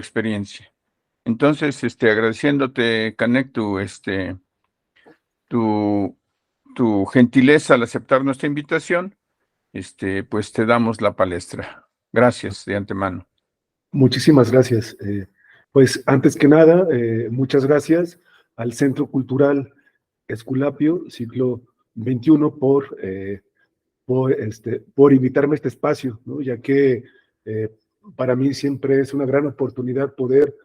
experiencia. Entonces, agradeciéndote, Canek, tu, tu gentileza al aceptar nuestra invitación, pues te damos la palestra. Gracias de antemano. Muchísimas gracias. Pues antes que nada, muchas gracias al Centro Cultural Esculapio, siglo XXI, por invitarme a este espacio, ¿no? Ya que para mí siempre es una gran oportunidad poder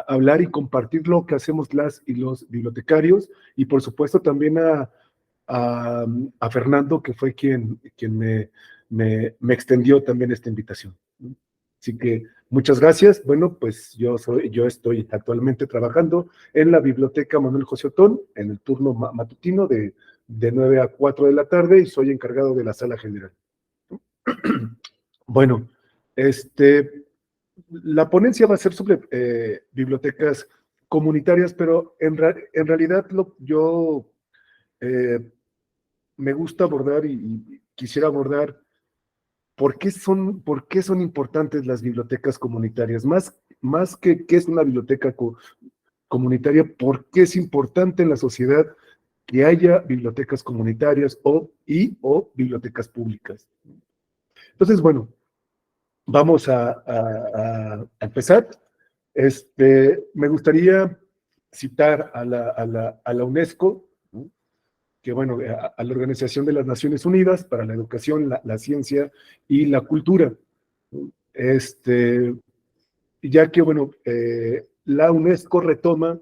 hablar y compartir lo que hacemos las y los bibliotecarios, y por supuesto también a Fernando, que fue quien me extendió también esta invitación, ¿no? Así que muchas gracias. Bueno, pues yo estoy actualmente trabajando en la Biblioteca Manuel José Otón, en el turno matutino de 9 a 4 de la tarde, y soy encargado de la sala general. Bueno, la ponencia va a ser sobre bibliotecas comunitarias, pero en realidad yo me gusta abordar y quisiera abordar por qué son importantes las bibliotecas comunitarias. Más que qué es una biblioteca comunitaria, por qué es importante en la sociedad que haya bibliotecas comunitarias o bibliotecas públicas. Entonces, bueno, vamos a empezar. Me gustaría citar a la UNESCO, ¿no? Que bueno, a la Organización de las Naciones Unidas para la Educación, la Ciencia y la Cultura, ¿no? Ya que bueno, la UNESCO retoma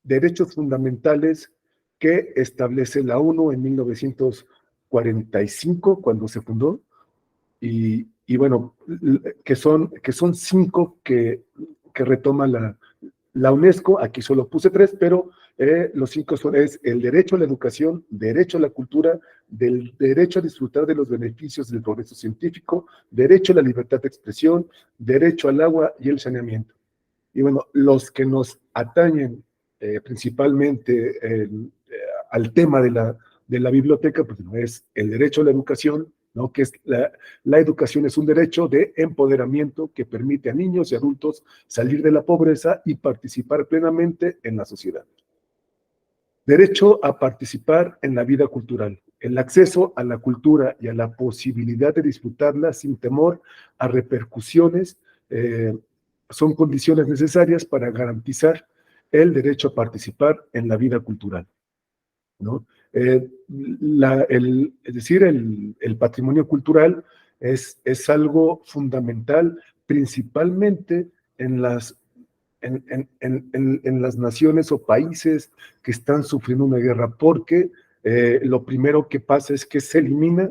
derechos fundamentales que establece la ONU en 1945, cuando se fundó, y bueno, que son 5 que retoma la UNESCO. Aquí solo puse 3, pero los 5 es el derecho a la educación, derecho a la cultura, del derecho a disfrutar de los beneficios del progreso científico, derecho a la libertad de expresión, derecho al agua y el saneamiento. Y bueno, los que nos atañen principalmente al tema de la biblioteca, pues no es el derecho a la educación, ¿no? Que es la educación es un derecho de empoderamiento que permite a niños y adultos salir de la pobreza y participar plenamente en la sociedad. Derecho a participar en la vida cultural, el acceso a la cultura y a la posibilidad de disfrutarla sin temor a repercusiones, son condiciones necesarias para garantizar el derecho a participar en la vida cultural, ¿no? Es decir, el patrimonio cultural es algo fundamental, principalmente en las naciones o países que están sufriendo una guerra, porque lo primero que pasa es que se elimina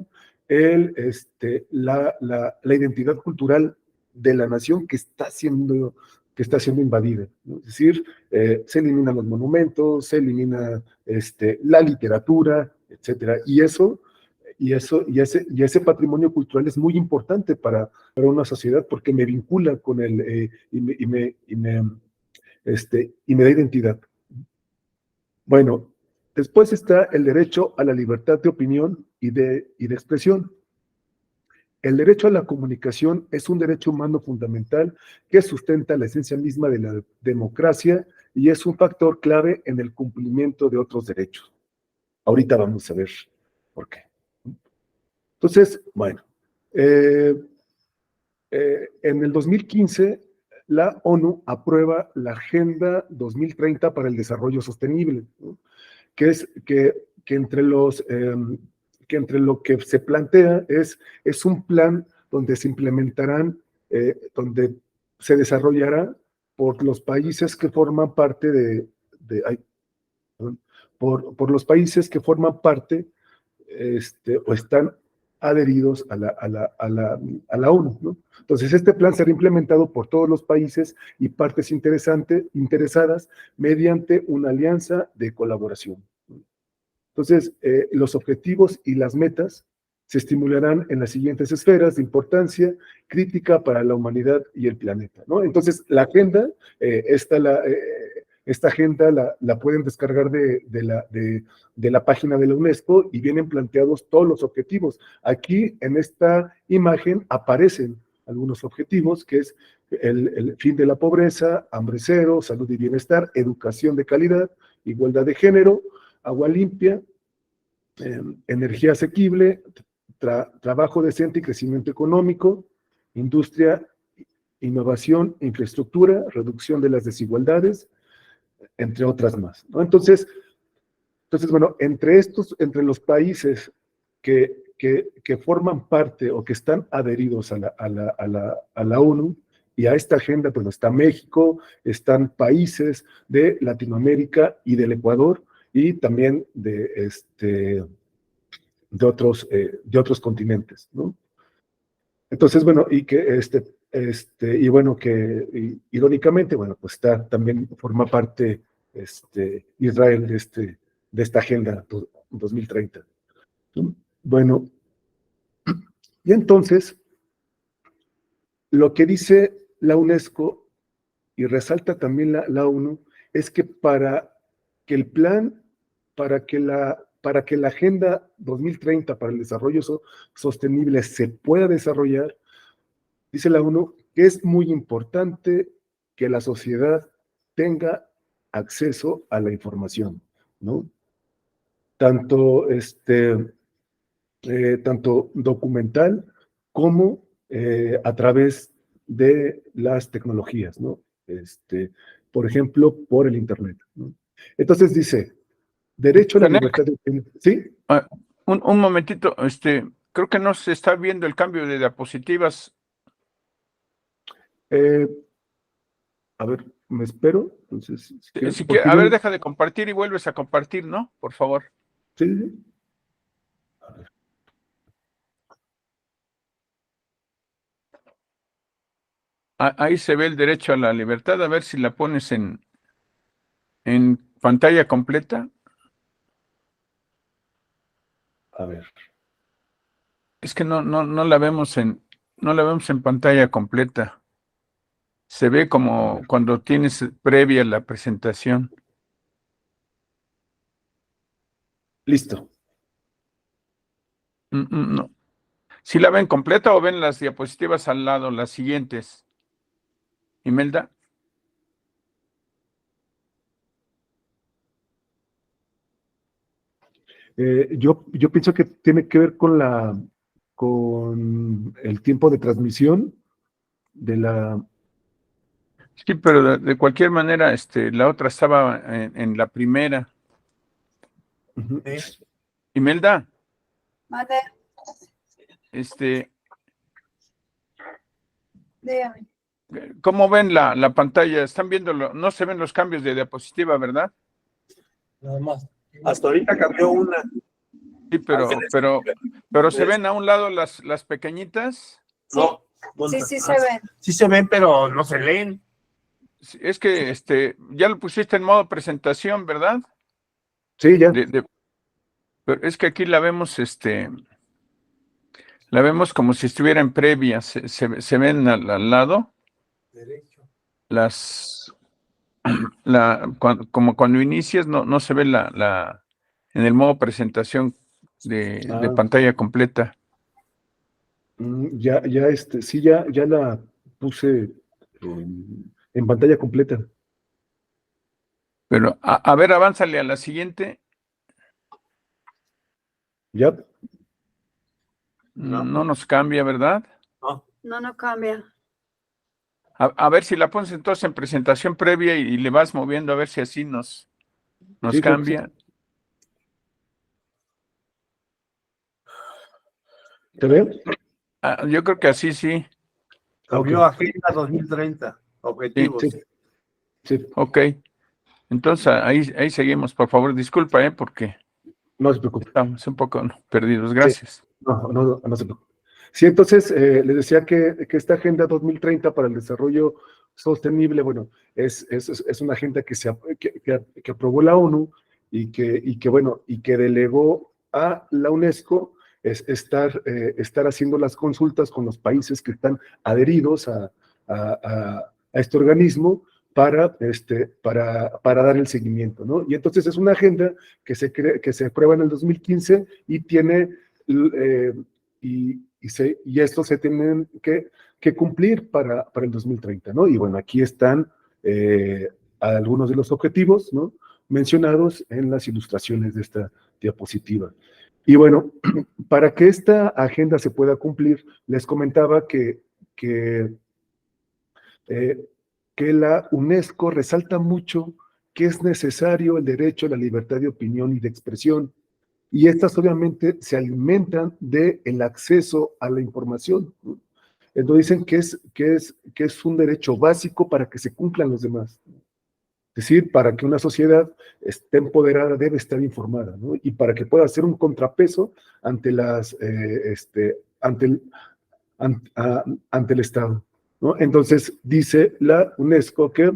la identidad cultural de la nación que está siendo invadida, ¿no? Es decir, se eliminan los monumentos, se elimina la literatura, etcétera, y ese patrimonio cultural es muy importante para una sociedad, porque me vincula con él y me da identidad. Bueno, después está el derecho a la libertad de opinión y de expresión. El derecho a la comunicación es un derecho humano fundamental que sustenta la esencia misma de la democracia y es un factor clave en el cumplimiento de otros derechos. Ahorita vamos a ver por qué. Entonces, bueno, en el 2015, la ONU aprueba la Agenda 2030 para el Desarrollo Sostenible, ¿no? Que entre lo que se plantea es un plan donde se implementarán, donde se desarrollará por los países que forman parte por los países que forman parte o están adheridos a la ONU, ¿no? Entonces, este plan será implementado por todos los países y partes interesadas mediante una alianza de colaboración. Entonces, los objetivos y las metas se estimularán en las siguientes esferas de importancia crítica para la humanidad y el planeta, ¿no? Entonces, la agenda, esta agenda la pueden descargar de la página de la UNESCO, y vienen planteados todos los objetivos. Aquí, en esta imagen, aparecen algunos objetivos, que es el fin de la pobreza, hambre cero, salud y bienestar, educación de calidad, igualdad de género, agua limpia, energía asequible, trabajo decente y crecimiento económico, industria, innovación, infraestructura, reducción de las desigualdades, entre otras más, ¿no? Entonces, bueno, entre los países que forman parte o que están adheridos a la ONU y a esta agenda, pues está México, están países de Latinoamérica y del Ecuador y también de otros continentes, ¿no? Entonces, bueno, y bueno, que irónicamente, bueno, pues también forma parte Israel de esta agenda 2030. Bueno, y entonces, lo que dice la UNESCO y resalta también la ONU es que para que el plan, para que la Agenda 2030 para el desarrollo sostenible se pueda desarrollar, dice la ONU que es muy importante que la sociedad tenga acceso a la información, ¿no? Tanto, tanto documental como a través de las tecnologías, ¿no? Por ejemplo, por el Internet, ¿no? Entonces dice, derecho a la Canek, libertad de... ¿Sí? un momentito, creo que no se está viendo el cambio de diapositivas. A ver, me espero. Entonces, Si porque a ver, deja de compartir y vuelves a compartir, ¿no? Por favor. sí, sí. Ahí se ve el derecho a la libertad. A ver si la pones en pantalla completa. A ver. Es que no la vemos no la vemos en pantalla completa. Se ve como cuando tienes previa la presentación. Listo. No. ¿Sí la ven completa o ven las diapositivas al lado, las siguientes? Imelda. Yo pienso que tiene que ver con el tiempo de transmisión de la... Sí, pero de cualquier manera, la otra estaba en la primera. Ujú. Imelda, Mande, dígame. ¿cómo ven la pantalla? ¿Están viéndolo? No se ven los cambios de diapositiva, ¿verdad? Nada más. Hasta ahorita cambió una. Sí, pero se ven a un lado las pequeñitas. No. Sí se ven. Sí se ven, pero no se leen. Sí, es que ya lo pusiste en modo presentación, ¿verdad? Sí, ya. Pero es que aquí la vemos, la vemos como si estuviera en previa. Se ven al lado Derecho. como cuando inicias, no se ve en el modo presentación de pantalla completa. Sí, ya la puse en pantalla completa. Pero, a ver, avánzale a la siguiente. Ya. No nos cambia, ¿verdad? No cambia. A ver si la pones entonces en presentación previa y le vas moviendo a ver si así nos Sí, cambia. ¿Te veo? Yo creo que así sí. Cambió Agenda 2030. Objetivos. Sí. Ok. Entonces ahí seguimos, por favor. Disculpa, porque No se preocupe. estamos un poco perdidos. Gracias. No se preocupe. Sí, entonces les decía que esta Agenda 2030 para el desarrollo sostenible, bueno, es una agenda que aprobó la ONU y que delegó a la UNESCO estar haciendo las consultas con los países que están adheridos a este organismo para dar el seguimiento, ¿no? Y entonces es una agenda que se aprueba en el 2015 y tiene... y esto se tienen que que cumplir para el 2030, ¿no? Y bueno, aquí están algunos de los objetivos, ¿no?, mencionados en las ilustraciones de esta diapositiva. Y bueno, para que esta agenda se pueda cumplir, les comentaba que la UNESCO resalta mucho que es necesario el derecho a la libertad de opinión y de expresión, y estas obviamente se alimentan del acceso a la información, ¿no? Entonces dicen que es un derecho básico para que se cumplan los demás. Es decir, para que una sociedad esté empoderada debe estar informada, ¿no? Y para que pueda hacer un contrapeso ante ante el Estado, ¿no? Entonces dice la UNESCO que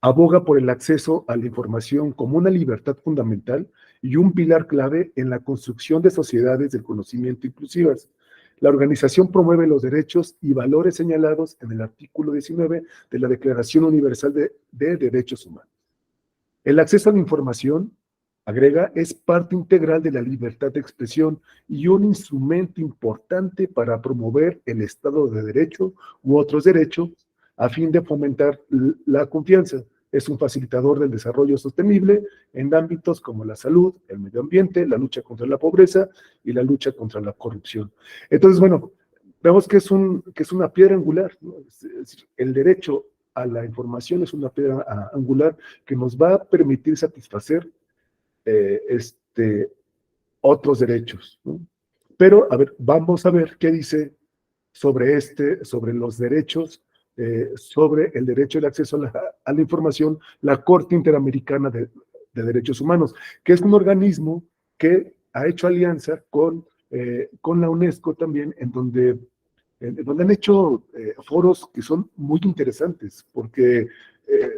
aboga por el acceso a la información como una libertad fundamental y un pilar clave en la construcción de sociedades del conocimiento inclusivas. La organización promueve los derechos y valores señalados en el artículo 19 de la Declaración Universal de Derechos Humanos. El acceso a la información, agrega, es parte integral de la libertad de expresión y un instrumento importante para promover el Estado de Derecho u otros derechos a fin de fomentar la confianza. Es un facilitador del desarrollo sostenible en ámbitos como la salud, el medio ambiente, la lucha contra la pobreza y la lucha contra la corrupción. Entonces, bueno, vemos que es una piedra angular, ¿no? Es decir, el derecho a la información es una piedra angular que nos va a permitir satisfacer otros derechos, ¿no? Pero, a ver, vamos a ver qué dice sobre los derechos, sobre el derecho al acceso a la información, la Corte Interamericana de Derechos Humanos, que es un organismo que ha hecho alianza con la UNESCO también, en donde han hecho foros que son muy interesantes, porque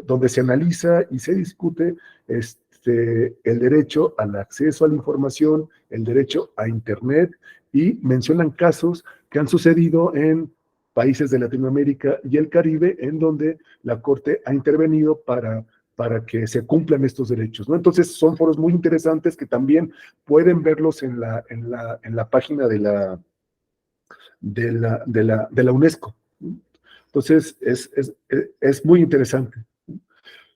donde se analiza y se discute el derecho al acceso a la información, el derecho a Internet, y mencionan casos que han sucedido en países de Latinoamérica y el Caribe, en donde la Corte ha intervenido para que se cumplan estos derechos, ¿no? Entonces son foros muy interesantes que también pueden verlos en la página de la UNESCO. Entonces es muy interesante.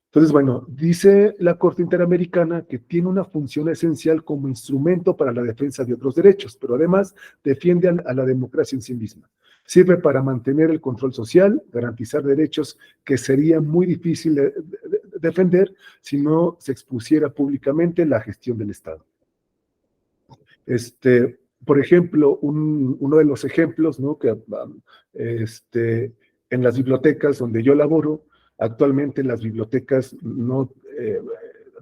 Entonces, bueno, dice la Corte Interamericana que tiene una función esencial como instrumento para la defensa de otros derechos, pero además defiende a la democracia en sí misma. Sirve para mantener el control social, garantizar derechos que sería muy difícil de defender si no se expusiera públicamente la gestión del Estado. Por ejemplo, uno de los ejemplos, ¿no?, que en las bibliotecas donde yo laboro, actualmente las bibliotecas no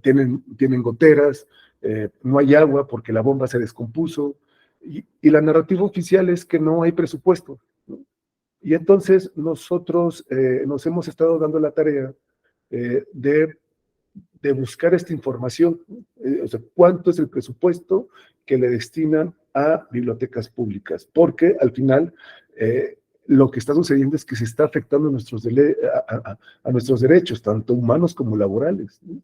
tienen goteras, no hay agua porque la bomba se descompuso, y la narrativa oficial es que no hay presupuesto, ¿no? Y entonces nosotros nos hemos estado dando la tarea de buscar esta información, o sea, cuánto es el presupuesto que le destinan a bibliotecas públicas, porque al final lo que está sucediendo es que se está afectando a nuestros derechos, tanto humanos como laborales, ¿no?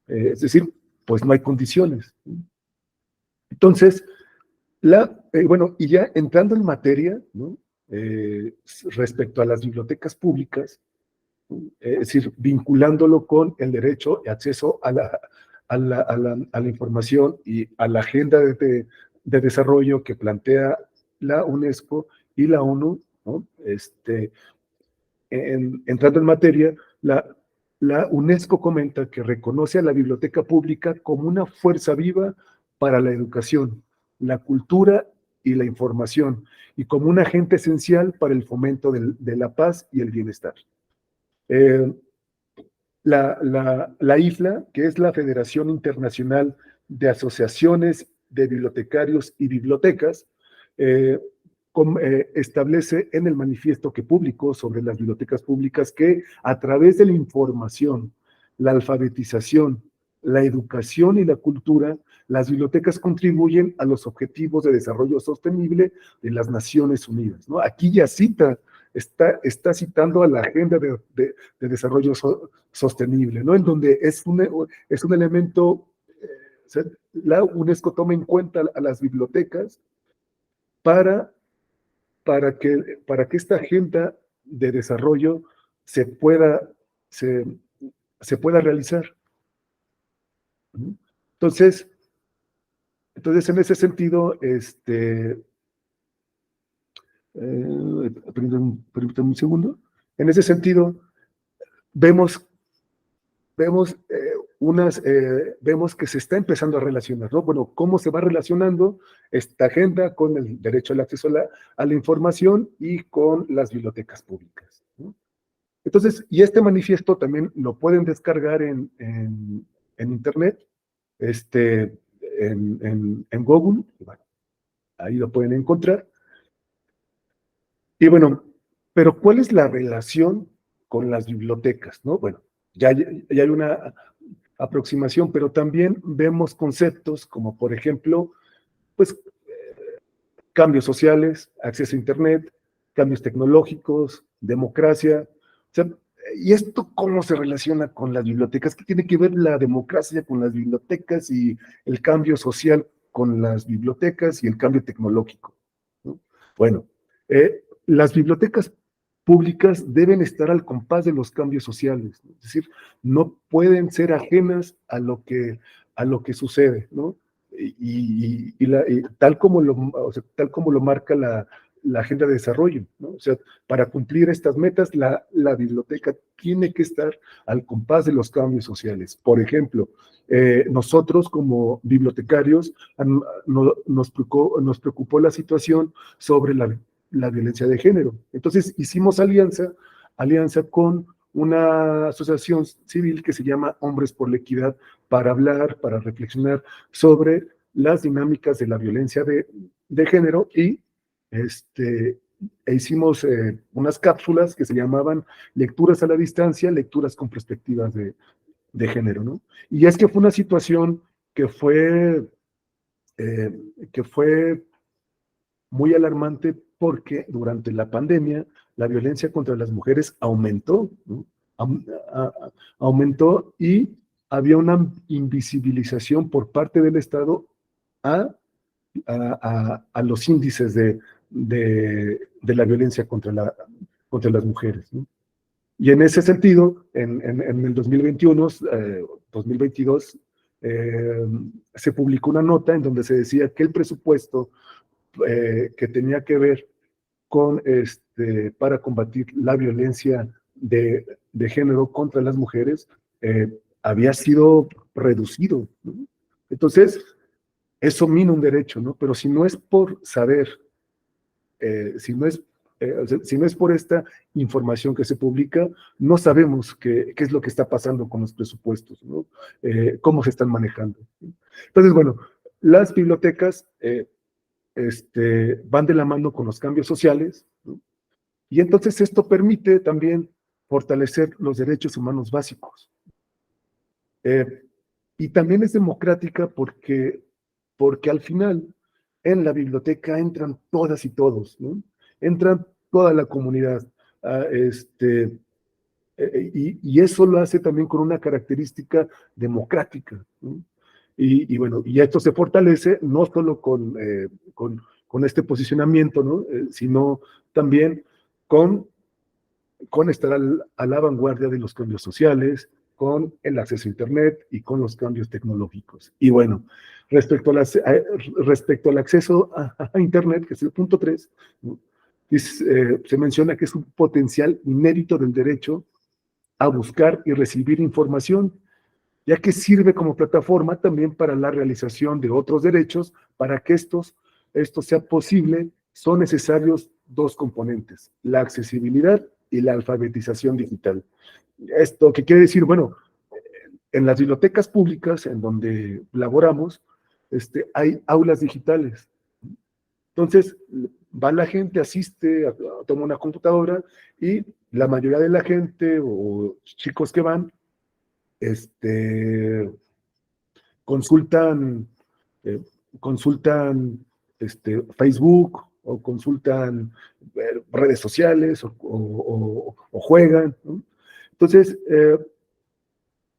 Es decir, pues no hay condiciones, ¿no? Entonces, bueno, y ya entrando en materia, ¿no?, respecto a las bibliotecas públicas, es decir, vinculándolo con el derecho de acceso a la información y a la agenda de desarrollo que plantea la UNESCO y la ONU, ¿no? Entrando en materia, la UNESCO comenta que reconoce a la biblioteca pública como una fuerza viva para la educación, la cultura y la información, y como un agente esencial para el fomento de la paz y el bienestar. La IFLA, que es la Federación Internacional de Asociaciones de Bibliotecarios y Bibliotecas, establece en el manifiesto que publicó sobre las bibliotecas públicas que a través de la información, la alfabetización, la educación y la cultura, las bibliotecas contribuyen a los objetivos de desarrollo sostenible de las Naciones Unidas, ¿no? Aquí ya está citando a la Agenda de Desarrollo Sostenible, ¿no?, en donde es un elemento, o sea, la UNESCO toma en cuenta a las bibliotecas para para que esta agenda de desarrollo se pueda, se, se pueda realizar. Entonces, en ese sentido, permítanme un segundo. En ese sentido, vemos vemos que se está empezando a relacionar, ¿no? Bueno, ¿cómo se va relacionando esta agenda con el derecho al acceso a la información y con las bibliotecas públicas, ¿no? Entonces, y este manifiesto también lo pueden descargar en Internet, en Google, bueno, ahí lo pueden encontrar. Y bueno, pero ¿cuál es la relación con las bibliotecas, no? Bueno, ya hay una aproximación, pero también vemos conceptos como, por ejemplo, pues, cambios sociales, acceso a Internet, cambios tecnológicos, democracia. O sea, ¿y esto cómo se relaciona con las bibliotecas? ¿Qué tiene que ver la democracia con las bibliotecas y el cambio social con las bibliotecas y el cambio tecnológico, ¿no? Bueno, las bibliotecas públicas deben estar al compás de los cambios sociales, ¿no? Es decir, no pueden ser ajenas a lo que sucede, ¿no? Y tal como tal como lo marca la agenda de desarrollo, ¿no? O sea, para cumplir estas metas, la biblioteca tiene que estar al compás de los cambios sociales. Por ejemplo, nosotros como bibliotecarios nos preocupó la situación sobre la violencia de género. Entonces hicimos alianza con una asociación civil que se llama Hombres por la Equidad para hablar, para reflexionar sobre las dinámicas de la violencia de género y hicimos unas cápsulas que se llamaban Lecturas a la Distancia, Lecturas con Perspectivas de Género, ¿no? Y es que fue una situación que fue muy alarmante porque durante la pandemia la violencia contra las mujeres aumentó, ¿no? Aumentó y había una invisibilización por parte del Estado a los índices de la violencia contra las mujeres, ¿no? Y en ese sentido, en el 2021, 2022, se publicó una nota en donde se decía que el presupuesto que tenía que ver con para combatir la violencia de género contra las mujeres había sido reducido, ¿no? Entonces, eso mina un derecho, ¿no? Pero si no es por saber, o sea, si no es por esta información que se publica, no sabemos qué es lo que está pasando con los presupuestos, ¿no? Cómo se están manejando. Entonces, bueno, las bibliotecas van de la mano con los cambios sociales, ¿no? Y entonces esto permite también fortalecer los derechos humanos básicos. Y también es democrática porque al final en la biblioteca entran todas y todos, ¿no? Entran toda la comunidad. Y eso lo hace también con una característica democrática, ¿no? Y bueno, y esto se fortalece no solo con este posicionamiento, ¿no? Sino también con estar a la vanguardia de los cambios sociales, con el acceso a Internet y con los cambios tecnológicos. Y bueno, respecto al acceso a Internet, que es el punto 3, ¿no? Se menciona que es un potencial inédito del derecho a buscar y recibir información, ya que sirve como plataforma también para la realización de otros derechos. Para que esto sea posible, son necesarios dos componentes: la accesibilidad y la alfabetización digital. ¿Esto qué quiere decir? Bueno, en las bibliotecas públicas en donde laboramos, hay aulas digitales. Entonces, va la gente, asiste, toma una computadora y la mayoría de la gente o chicos que van, consultan, consultan Facebook o consultan redes sociales o juegan, ¿no? Entonces,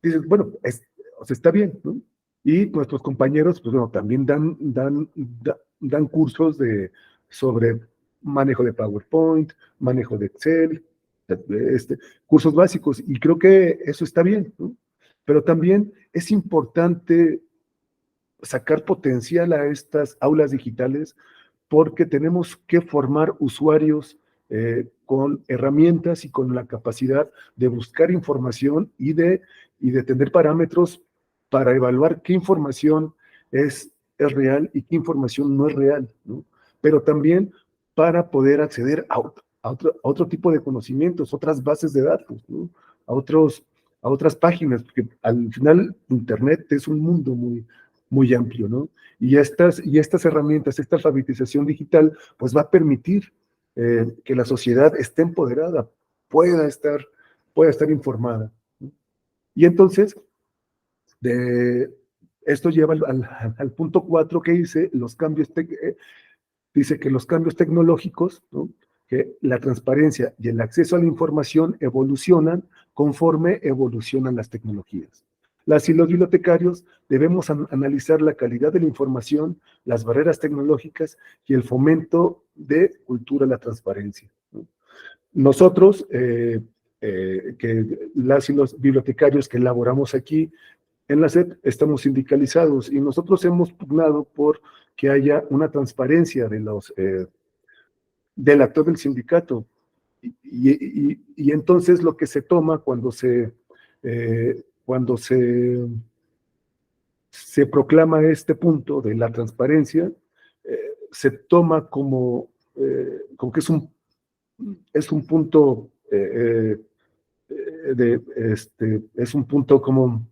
dices, bueno, o sea, está bien, ¿no? Y nuestros compañeros, pues bueno, también dan cursos sobre manejo de PowerPoint, manejo de Excel, cursos básicos, y creo que eso está bien, ¿no? Pero también es importante sacar potencial a estas aulas digitales porque tenemos que formar usuarios con herramientas y con la capacidad de buscar información y de tener parámetros para evaluar qué información es real y qué información no es real, ¿no? Pero también para poder acceder a otro tipo de conocimientos, otras bases de datos, ¿no? a otras páginas, porque al final Internet es un mundo muy amplio, ¿no? Y estas herramientas, esta alfabetización digital, pues va a permitir que la sociedad esté empoderada, pueda estar informada, ¿no? Y entonces, esto lleva al punto 4 que dice, dice que los cambios tecnológicos, ¿no? Que la transparencia y el acceso a la información evolucionan conforme evolucionan las tecnologías. Las y los bibliotecarios debemos analizar la calidad de la información, las barreras tecnológicas y el fomento de cultura de la transparencia, ¿no? Nosotros, que las y los bibliotecarios que elaboramos aquí en la SEP, estamos sindicalizados y nosotros hemos pugnado por que haya una transparencia del actor del sindicato. Y entonces lo que se toma cuando se proclama este punto de la transparencia, se toma como que es un punto es un punto como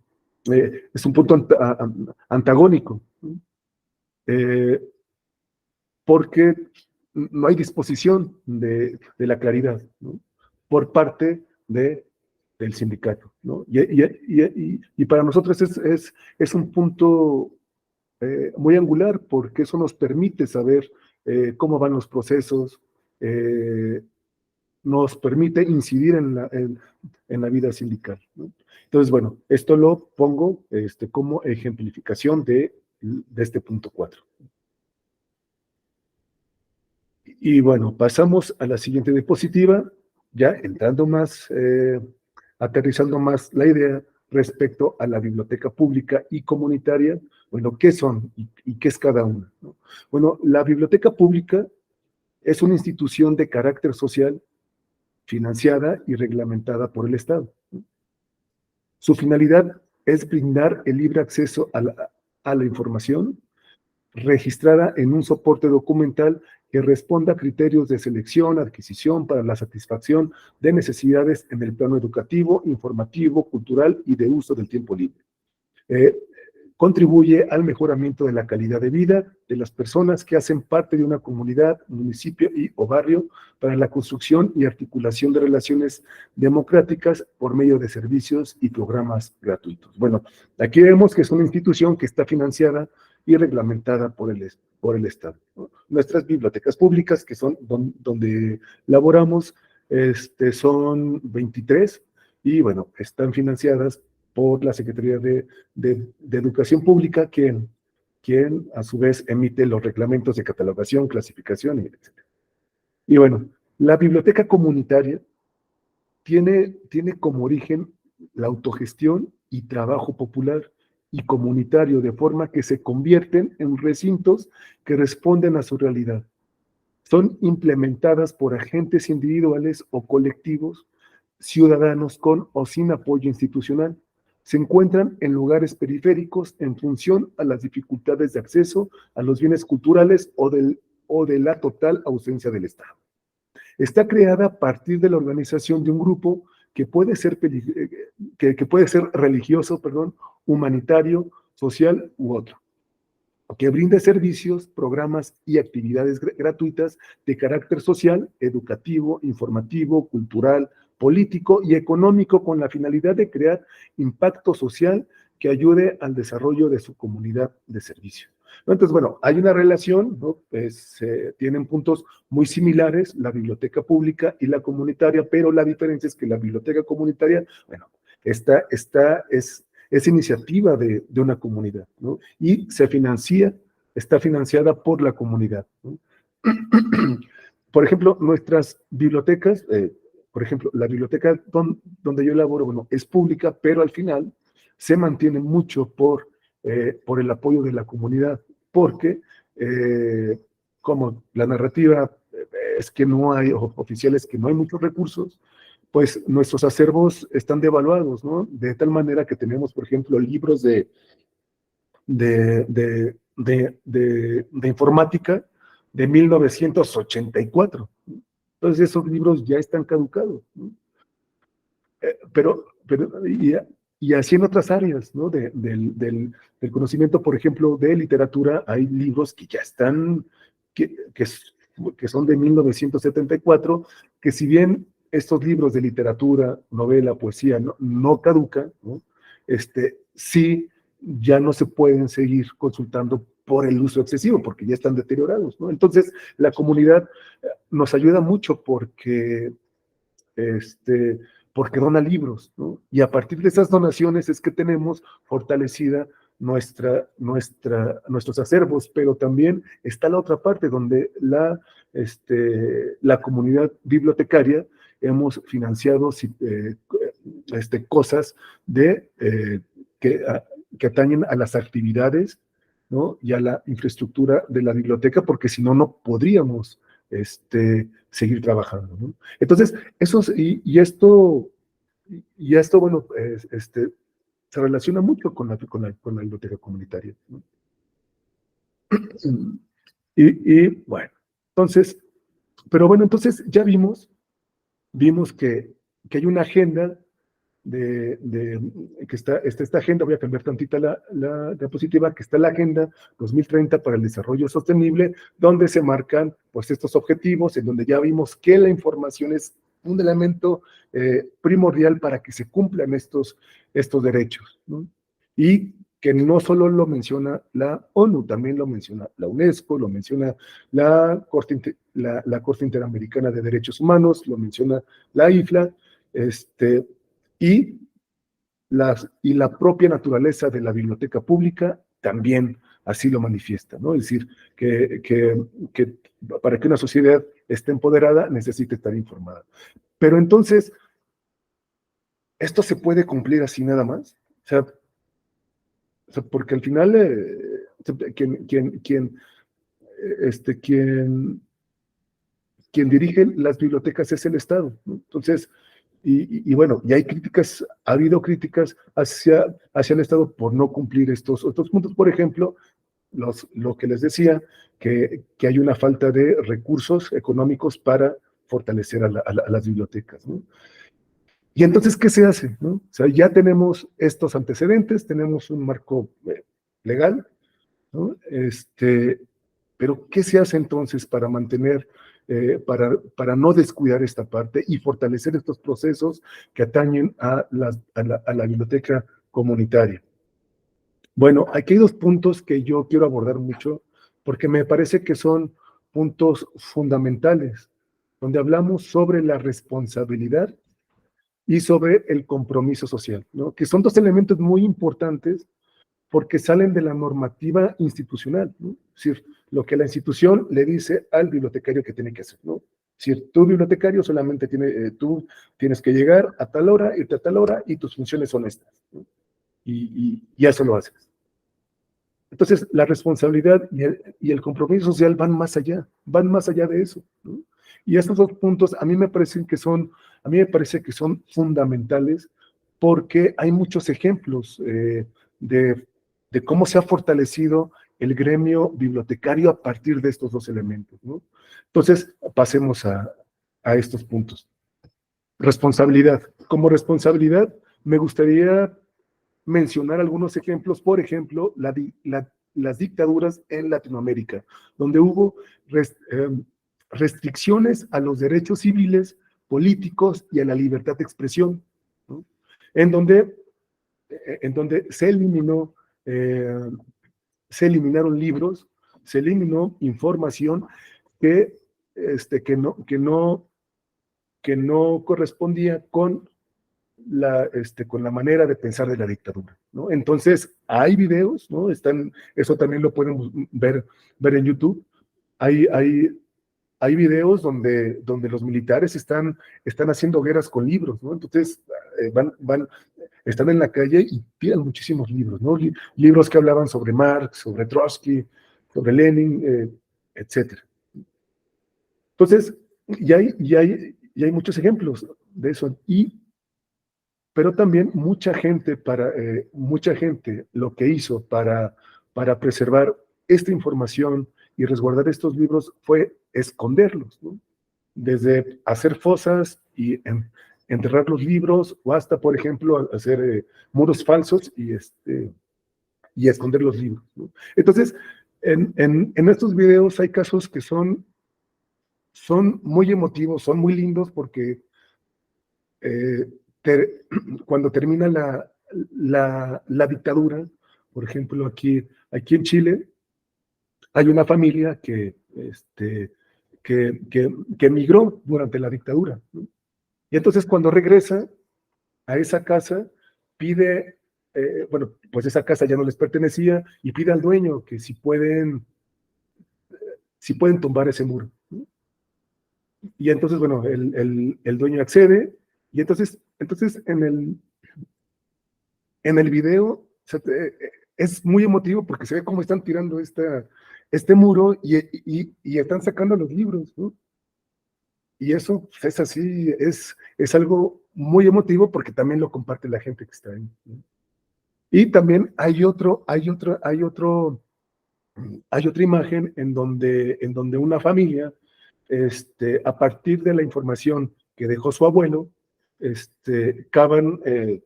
es un punto antagónico, ¿no? Porque no hay disposición de la claridad, ¿no? Por parte del sindicato, ¿no? Y para nosotros es un punto muy angular, porque eso nos permite saber cómo van los procesos, nos permite incidir en la vida sindical, ¿no? Entonces, bueno, esto lo pongo como ejemplificación de este punto 4. Y bueno, pasamos a la siguiente diapositiva, ya entrando más, aterrizando más la idea respecto a la biblioteca pública y comunitaria. Bueno, ¿qué son y qué es cada una, ¿no? Bueno, la biblioteca pública es una institución de carácter social financiada y reglamentada por el Estado, ¿no? Su finalidad es brindar el libre acceso a la información registrada en un soporte documental que responda a criterios de selección, adquisición para la satisfacción de necesidades en el plano educativo, informativo, cultural y de uso del tiempo libre. Contribuye al mejoramiento de la calidad de vida de las personas que hacen parte de una comunidad, municipio o barrio para la construcción y articulación de relaciones democráticas por medio de servicios y programas gratuitos. Bueno, aquí vemos que es una institución que está financiada y reglamentada por el Estado, ¿no? Nuestras bibliotecas públicas, que son donde laboramos, son 23 y bueno, están financiadas por la Secretaría de Educación Pública, quien a su vez emite los reglamentos de catalogación, clasificación, etc. Y bueno, la biblioteca comunitaria tiene como origen la autogestión y trabajo popular y comunitario, de forma que se convierten en recintos que responden a su realidad. Son implementadas por agentes individuales o colectivos, ciudadanos con o sin apoyo institucional. Se encuentran en lugares periféricos en función a las dificultades de acceso a los bienes culturales o de la total ausencia del Estado. Está creada a partir de la organización de un grupo que puede ser religioso, humanitario, social u otro, que brinde servicios, programas y actividades gratuitas de carácter social, educativo, informativo, cultural, político y económico, con la finalidad de crear impacto social que ayude al desarrollo de su comunidad de servicio. Entonces, bueno, hay una relación, ¿no? Tienen puntos muy similares, la biblioteca pública y la comunitaria, pero la diferencia es que la biblioteca comunitaria, bueno, es iniciativa de una comunidad, ¿no? Y está financiada por la comunidad, ¿no? por ejemplo, nuestras bibliotecas, por ejemplo, la biblioteca donde yo laboro, bueno, es pública, pero al final se mantiene mucho por el apoyo de la comunidad, porque como la narrativa es que no hay oficiales, que no hay muchos recursos, pues nuestros acervos están devaluados, ¿no? De tal manera que tenemos, por ejemplo, libros de informática de 1984. Entonces esos libros ya están caducados, ¿no? Pero y así en otras áreas, ¿no? Del conocimiento, por ejemplo, de literatura, hay libros que ya están, que son de 1974, que si bien estos libros de literatura, novela, poesía, no caducan, ¿no? Sí, ya no se pueden seguir consultando por el uso excesivo, porque ya están deteriorados, ¿no? Entonces, la comunidad nos ayuda mucho porque dona libros, ¿no? Y a partir de esas donaciones es que tenemos fortalecida nuestros acervos, pero también está la otra parte donde la comunidad bibliotecaria hemos financiado cosas que atañen a las actividades, ¿no? Y a la infraestructura de la biblioteca, porque si no, no podríamos seguir trabajando, ¿no? Entonces, esto, bueno, se relaciona mucho con la biblioteca comunitaria, ¿no? Bueno, entonces, pero bueno, entonces ya vimos que hay una agenda que está esta agenda, voy a cambiar tantita la diapositiva, que está la Agenda 2030 para el Desarrollo Sostenible, donde se marcan pues estos objetivos, en donde ya vimos que la información es un elemento primordial para que se cumplan estos derechos, ¿no? Y que no solo lo menciona la ONU, también lo menciona la UNESCO, lo menciona la Corte Interamericana de Derechos Humanos, lo menciona la IFLA, y la propia naturaleza de la biblioteca pública también así lo manifiesta, ¿no? Es decir, que para que una sociedad esté empoderada necesita estar informada. Pero entonces, ¿esto se puede cumplir así nada más? O sea, porque al final quien dirige las bibliotecas es el Estado, ¿no? Entonces, y bueno, y hay críticas, ha habido críticas hacia el Estado por no cumplir estos otros puntos. Por ejemplo, lo que les decía, que hay una falta de recursos económicos para fortalecer a las bibliotecas, ¿no? Y entonces, ¿qué se hace, no? O sea, ya tenemos estos antecedentes, tenemos un marco legal, ¿no? Pero ¿qué se hace entonces para mantener, para no descuidar esta parte y fortalecer estos procesos que atañen a la biblioteca comunitaria? Bueno, aquí hay dos puntos que yo quiero abordar mucho, porque me parece que son puntos fundamentales, donde hablamos sobre la responsabilidad y sobre el compromiso social, ¿no? Que son dos elementos muy importantes porque salen de la normativa institucional, ¿no? Es decir, lo que la institución le dice al bibliotecario que tiene que hacer, ¿no? Es decir, tu bibliotecario solamente tú tienes que llegar a tal hora, irte a tal hora y tus funciones son estas, ¿no? Y eso lo haces. Entonces, la responsabilidad y el compromiso social van más allá de eso, ¿no? Y estos dos puntos a mí me parece que son fundamentales porque hay muchos ejemplos de cómo se ha fortalecido el gremio bibliotecario a partir de estos dos elementos, ¿no? Entonces, pasemos a estos puntos. Responsabilidad. Como responsabilidad, me gustaría mencionar algunos ejemplos, por ejemplo, las dictaduras en Latinoamérica, donde hubo restricciones a los derechos civiles, políticos y a la libertad de expresión, ¿no? En donde se eliminaron libros, se eliminó información que no correspondía con la manera de pensar de la dictadura, ¿no? Entonces, hay videos, ¿no? Eso también lo pueden ver en YouTube. Hay hay videos donde los militares están haciendo guerras con libros, ¿no? Entonces, están en la calle y tiran muchísimos libros, ¿no? Libros que hablaban sobre Marx, sobre Trotsky, sobre Lenin, etcétera. Entonces, y hay muchos ejemplos de eso. Pero también mucha gente lo que hizo para preservar esta información y resguardar estos libros fue esconderlos, ¿no? Desde hacer fosas y enterrar los libros, o hasta, por ejemplo, hacer muros falsos y esconder los libros, ¿no? Entonces, en estos videos hay casos que son muy emotivos, son muy lindos, porque cuando termina la dictadura, por ejemplo, aquí en Chile, hay una familia que emigró durante la dictadura, ¿no? Y entonces, cuando regresa a esa casa, pide, bueno, pues esa casa ya no les pertenecía, y pide al dueño que si pueden tumbar ese muro, ¿no? Y entonces, bueno, el dueño accede, y entonces en el video, o sea, es muy emotivo, porque se ve cómo están tirando este muro y están sacando los libros, ¿no? Y eso es así, es algo muy emotivo, porque también lo comparte la gente que está ahí, ¿no? Y también hay otra imagen en donde una familia, a partir de la información que dejó su abuelo, cavan en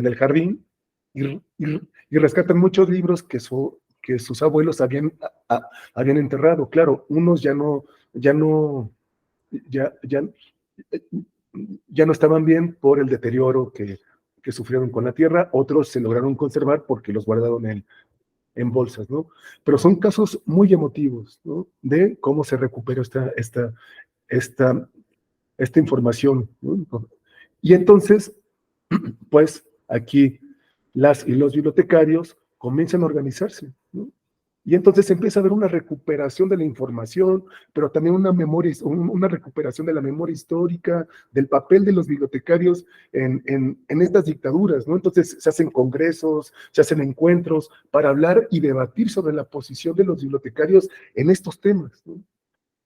el jardín y rescatan muchos libros que sus abuelos habían enterrado. Claro, unos ya no estaban bien por el deterioro que sufrieron con la tierra, otros se lograron conservar porque los guardaron en bolsas, ¿no? Pero son casos muy emotivos, ¿no? De cómo se recupera esta información, ¿no? Y entonces, pues aquí las y los bibliotecarios comienzan a organizarse, ¿no? Y entonces empieza a haber una recuperación de la información, pero también una recuperación de la memoria histórica, del papel de los bibliotecarios en estas dictaduras, ¿no? Entonces se hacen congresos, se hacen encuentros para hablar y debatir sobre la posición de los bibliotecarios en estos temas, ¿no?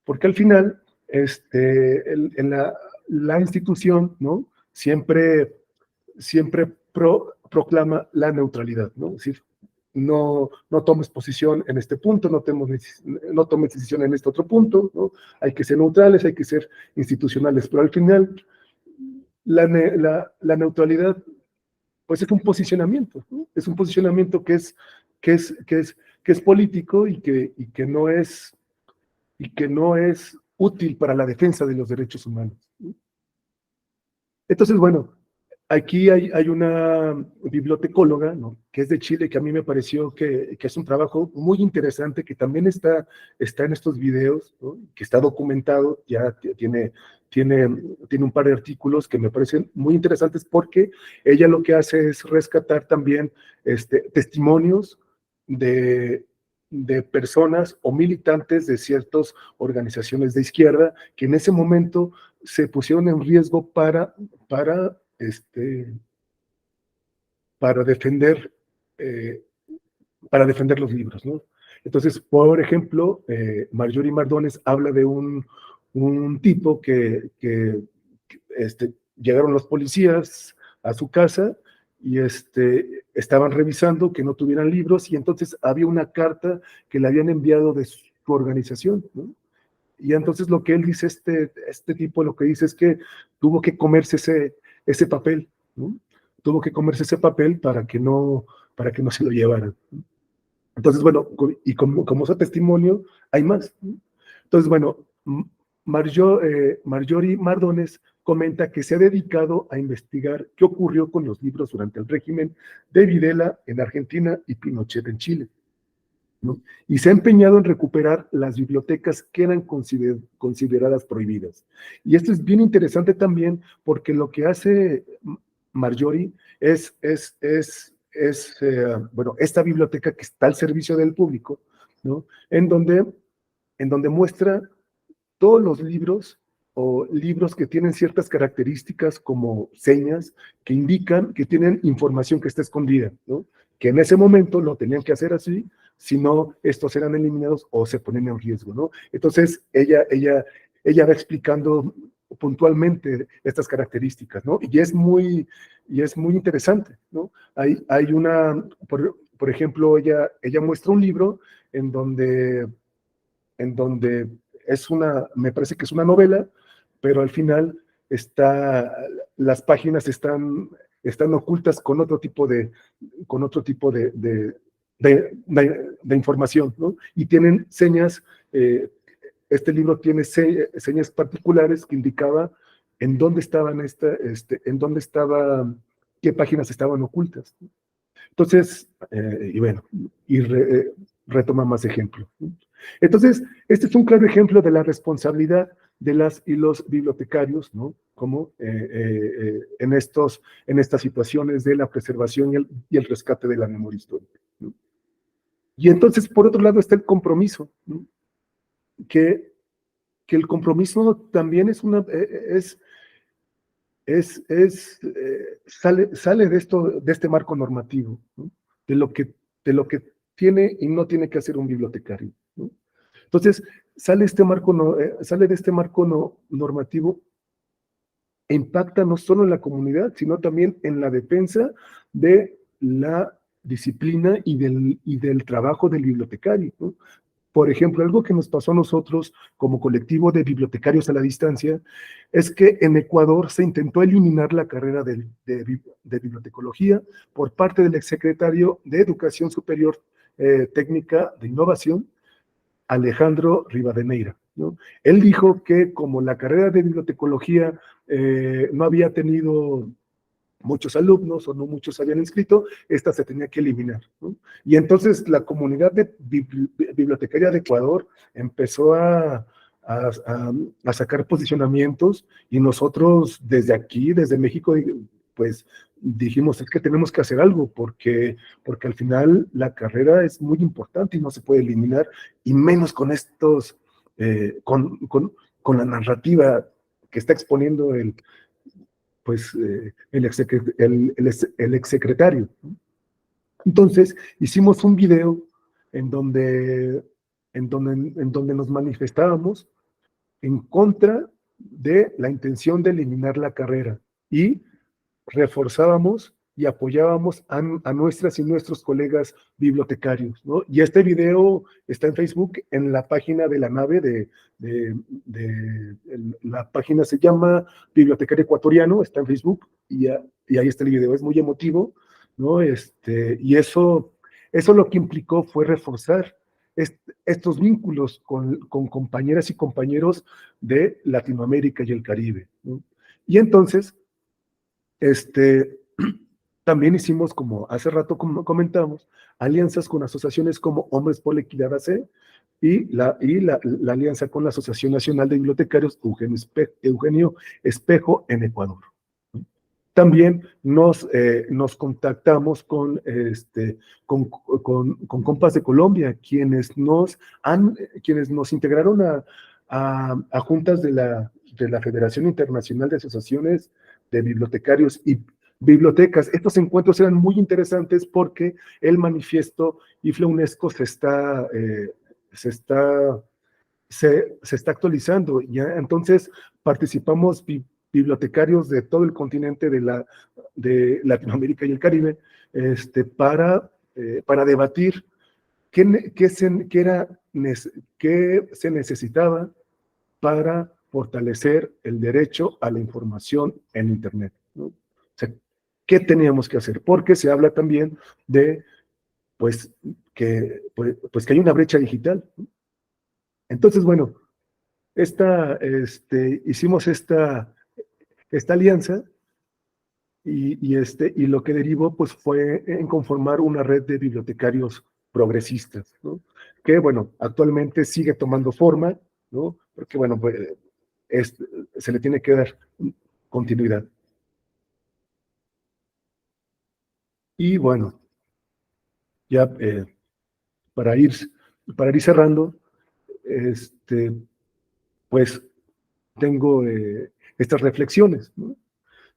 Porque al final, en la institución, ¿no? Siempre proclama la neutralidad, ¿no? Es decir, no tomes posición en este punto, no tomes decisión en este otro punto, ¿no? Hay que ser neutrales, hay que ser institucionales, pero al final la neutralidad, pues es un posicionamiento, ¿no? Es un posicionamiento que es político y que no es útil para la defensa de los derechos humanos, ¿no? Entonces, bueno, aquí hay una bibliotecóloga, ¿no? Que es de Chile, que a mí me pareció que es un trabajo muy interesante, que también está en estos videos, ¿no? Que está documentado, ya tiene un par de artículos que me parecen muy interesantes, porque ella lo que hace es rescatar también testimonios de personas o militantes de ciertas organizaciones de izquierda que en ese momento se pusieron en riesgo para defender, eh, los libros, ¿no? Entonces, por ejemplo, Marjorie Mardones habla de un tipo que llegaron los policías a su casa y estaban revisando que no tuvieran libros, y entonces había una carta que le habían enviado de su organización, ¿no? Y entonces lo que él dice, este tipo lo que dice es que tuvo que comerse ese papel, ¿no? Tuvo que comerse ese papel para que no se lo llevaran, ¿no? Entonces, bueno, y como ese testimonio, hay más, ¿no? Entonces, bueno, Marjorie Mardones comenta que se ha dedicado a investigar qué ocurrió con los libros durante el régimen de Videla en Argentina y Pinochet en Chile, ¿no? Y se ha empeñado en recuperar las bibliotecas que eran consideradas prohibidas. Y esto es bien interesante también, porque lo que hace Marjorie es bueno, esta biblioteca que está al servicio del público, ¿no? En donde en donde muestra todos los libros o libros que tienen ciertas características como señas que indican que tienen información que está escondida, ¿no? Que en ese momento lo tenían que hacer así, si no, estos eran eliminados o se ponen en riesgo, ¿no? Entonces, ella va explicando puntualmente estas características, ¿no? Y es muy interesante, ¿no? Hay una, por ejemplo, ella muestra un libro en donde es me parece que es una novela, pero al final las páginas están ocultas con otro tipo de información, ¿no? Y tienen señas, este libro tiene señas particulares que indicaba en dónde qué páginas estaban ocultas. Entonces, y bueno, retoma más ejemplos. Entonces, este es un claro ejemplo de la responsabilidad de las y los bibliotecarios, ¿no? Como en estas situaciones de la preservación y el rescate de la memoria histórica, ¿no? Y entonces, por otro lado, está el compromiso, ¿no? Que el compromiso también sale de este marco normativo, ¿no? de lo que tiene y no tiene que hacer un bibliotecario, ¿no? Entonces, sale de este marco normativo e impacta no solo en la comunidad, sino también en la defensa de la disciplina y del trabajo del bibliotecario, ¿no? Por ejemplo, algo que nos pasó a nosotros como colectivo de bibliotecarios a la distancia es que en Ecuador se intentó eliminar la carrera de bibliotecología por parte del exsecretario de Educación Superior Técnica de Innovación, Alejandro Rivadeneira, ¿no? Él dijo que como la carrera de bibliotecología no había tenido muchos alumnos o no muchos habían inscrito, esta se tenía que eliminar, ¿no? Y entonces la comunidad bibliotecaria de Ecuador empezó a sacar posicionamientos y nosotros desde aquí, desde México, pues dijimos, es que tenemos que hacer algo porque al final la carrera es muy importante y no se puede eliminar, y menos con con la narrativa que está exponiendo el exsecretario. Entonces, hicimos un video en donde nos manifestábamos en contra de la intención de eliminar la carrera y reforzábamos y apoyábamos a nuestras y nuestros colegas bibliotecarios, ¿no? Y este video está en Facebook, en la página de la nave la página se llama Bibliotecario Ecuatoriano, está en Facebook, y ahí está el video, es muy emotivo, ¿no? Y eso lo que implicó fue reforzar estos vínculos con compañeras y compañeros de Latinoamérica y el Caribe, ¿no? Y entonces, también hicimos, como hace rato comentamos, alianzas con asociaciones como Hombres por la Equidad AC y la alianza con la Asociación Nacional de Bibliotecarios Eugenio Espejo en Ecuador. También nos contactamos con compas de Colombia, quienes nos integraron a juntas de la Federación Internacional de Asociaciones de Bibliotecarios y Bibliotecas. Estos encuentros eran muy interesantes porque el manifiesto IFLA UNESCO se está actualizando. ¿Ya? Entonces participamos bibliotecarios de todo el continente de Latinoamérica y el Caribe para debatir qué se necesitaba para fortalecer el derecho a la información en Internet, ¿no? O sea, ¿qué teníamos que hacer? Porque se habla también de que hay una brecha digital, ¿no? Entonces, bueno, hicimos esta alianza y lo que derivó pues fue en conformar una red de bibliotecarios progresistas, ¿no? Que bueno, actualmente sigue tomando forma, ¿no? Porque bueno, pues, se le tiene que dar continuidad. Y bueno, ya para ir cerrando, pues tengo estas reflexiones, ¿no?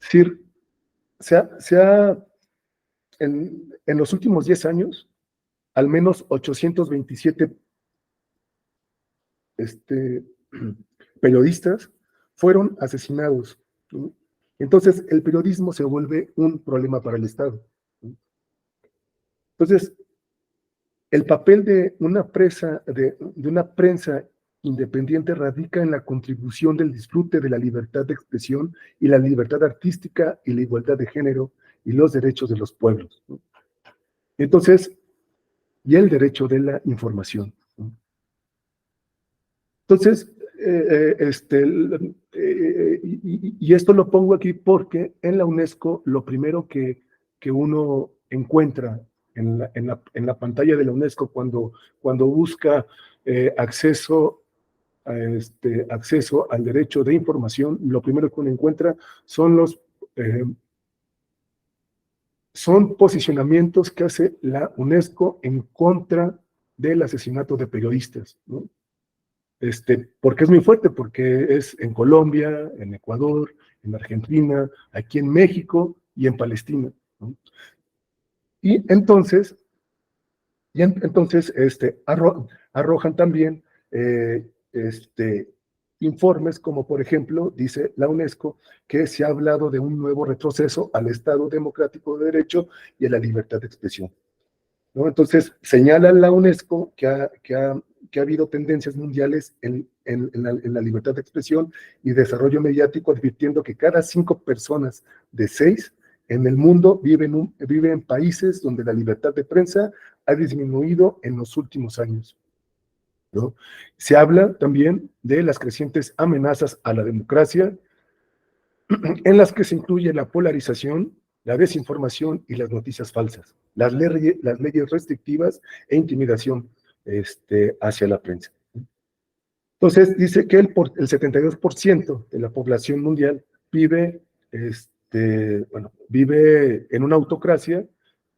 Es decir, en los últimos 10 años, al menos 827 periodistas fueron asesinados, ¿no? Entonces, el periodismo se vuelve un problema para el Estado, ¿no? Entonces, el papel de una prensa independiente radica en la contribución del disfrute de la libertad de expresión y la libertad artística y la igualdad de género y los derechos de los pueblos, ¿no? Entonces, y el derecho de la información, ¿no? Entonces, y esto lo pongo aquí porque en la UNESCO lo primero que uno encuentra en la pantalla de la UNESCO cuando busca acceso al derecho de información, lo primero que uno encuentra son posicionamientos que hace la UNESCO en contra del asesinato de periodistas, ¿no? Porque es muy fuerte, porque es en Colombia, en Ecuador, en Argentina, aquí en México y en Palestina, ¿no? Y entonces, arrojan también informes como, por ejemplo, dice la UNESCO, que se ha hablado de un nuevo retroceso al Estado democrático de derecho y a la libertad de expresión, ¿no? Entonces, señala la UNESCO que ha habido tendencias mundiales en la libertad de expresión y desarrollo mediático, advirtiendo que cada 5 personas de 6 en el mundo viven en países donde la libertad de prensa ha disminuido en los últimos años, ¿no? Se habla también de las crecientes amenazas a la democracia, en las que se incluye la polarización, la desinformación y las noticias falsas, las leyes restrictivas e intimidación hacia la prensa. Entonces, dice que el 72% de la población mundial vive en una autocracia,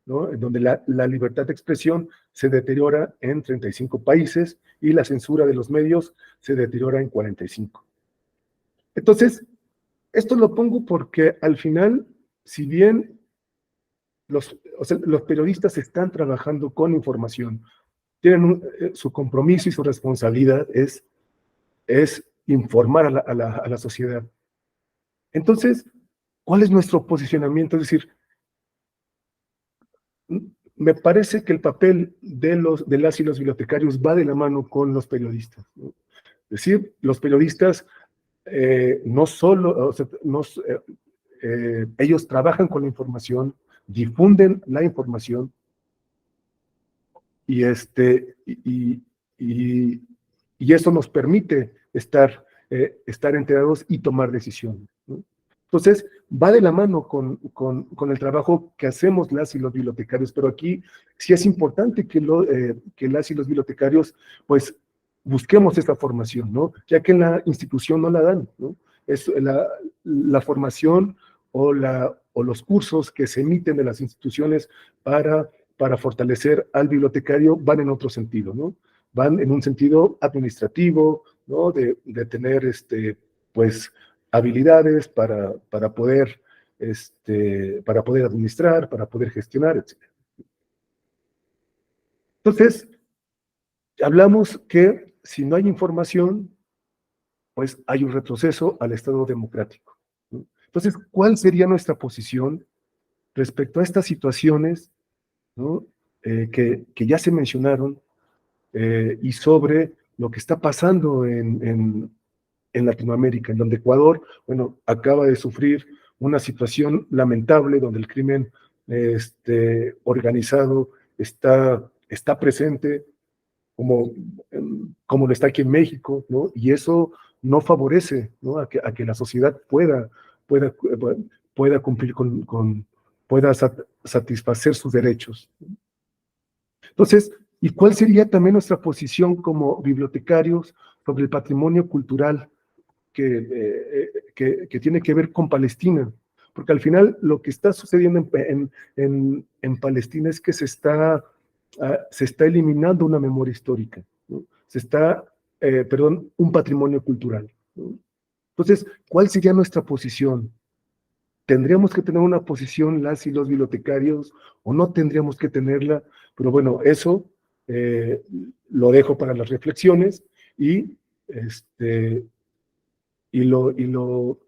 ¿no? En donde la libertad de expresión se deteriora en 35 países y la censura de los medios se deteriora en 45. Entonces, esto lo pongo porque al final, si bien los periodistas están trabajando con información, tienen su compromiso y su responsabilidad es informar a la sociedad. Entonces, ¿cuál es nuestro posicionamiento? Es decir, me parece que el papel de las y los bibliotecarios va de la mano con los periodistas, ¿no? Es decir, los periodistas no solo, o sea, ellos trabajan con la información, difunden la información y eso nos permite estar enterados y tomar decisiones, ¿no? Entonces, va de la mano con el trabajo que hacemos las y los bibliotecarios, pero aquí sí es importante que las y los bibliotecarios, pues, busquemos esta formación, ¿no? Ya que en la institución no la dan, ¿no? Es la formación o los cursos que se emiten de las instituciones para fortalecer al bibliotecario van en otro sentido, ¿no? Van en un sentido administrativo, ¿no? De tener, pues, habilidades para poder administrar, para poder gestionar, etc. Entonces, hablamos que si no hay información, pues hay un retroceso al Estado democrático, ¿no? Entonces, ¿cuál sería nuestra posición respecto a estas situaciones, ¿no? Que ya se mencionaron, y sobre lo que está pasando en Latinoamérica, en donde Ecuador, bueno, acaba de sufrir una situación lamentable donde el crimen organizado está presente como lo está aquí en México, ¿no? Y eso no favorece, ¿no? a que la sociedad pueda cumplir pueda satisfacer sus derechos. Entonces, ¿y cuál sería también nuestra posición como bibliotecarios sobre el patrimonio cultural que tiene que ver con Palestina? Porque al final lo que está sucediendo en Palestina es que se está eliminando una memoria histórica, ¿no? Se está un patrimonio cultural, ¿no? Entonces, ¿cuál sería nuestra posición? ¿Tendríamos que tener una posición las y los bibliotecarios o no tendríamos que tenerla? Pero bueno, eso lo dejo para las reflexiones y, y, lo, y, lo,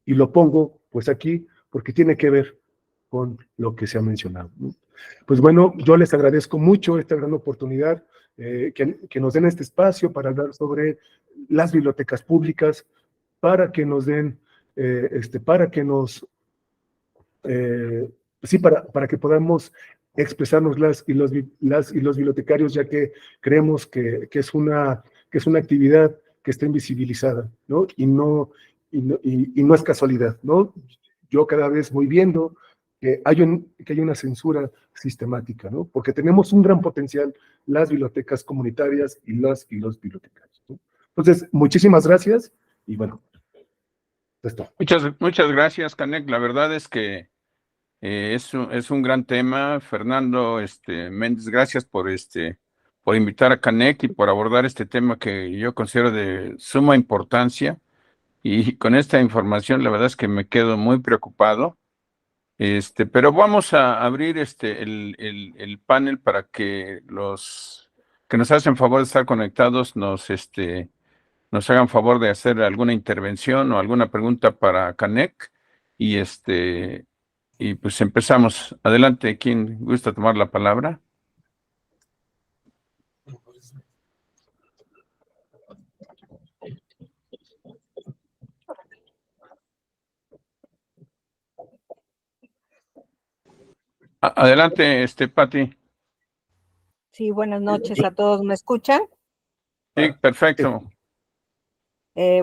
y lo pongo pues aquí porque tiene que ver con lo que se ha mencionado, ¿no? Pues bueno, yo les agradezco mucho esta gran oportunidad, que nos den este espacio para hablar sobre las bibliotecas públicas, para que nos den, para que nos, sí, para que podamos expresarnos las y los bibliotecarios, ya que creemos que es una actividad que está invisibilizada, ¿no? Y no es casualidad, ¿no? Yo cada vez voy viendo que hay una censura sistemática, ¿no? Porque tenemos un gran potencial, las bibliotecas comunitarias y los bibliotecarios, ¿no? Entonces, muchísimas gracias y bueno, esto. Muchas gracias, Canek. La verdad es que es un gran tema. Fernando Méndez, gracias por invitar a Canek y por abordar este tema que yo considero de suma importancia. Y con esta información, la verdad es que me quedo muy preocupado. Pero vamos a abrir el panel para que los que nos hacen favor de estar conectados nos hagan favor de hacer alguna intervención o alguna pregunta para Canek. Y y pues empezamos. Adelante, ¿quién gusta tomar la palabra? Adelante, Pati. Sí, buenas noches a todos. ¿Me escuchan? Sí, perfecto.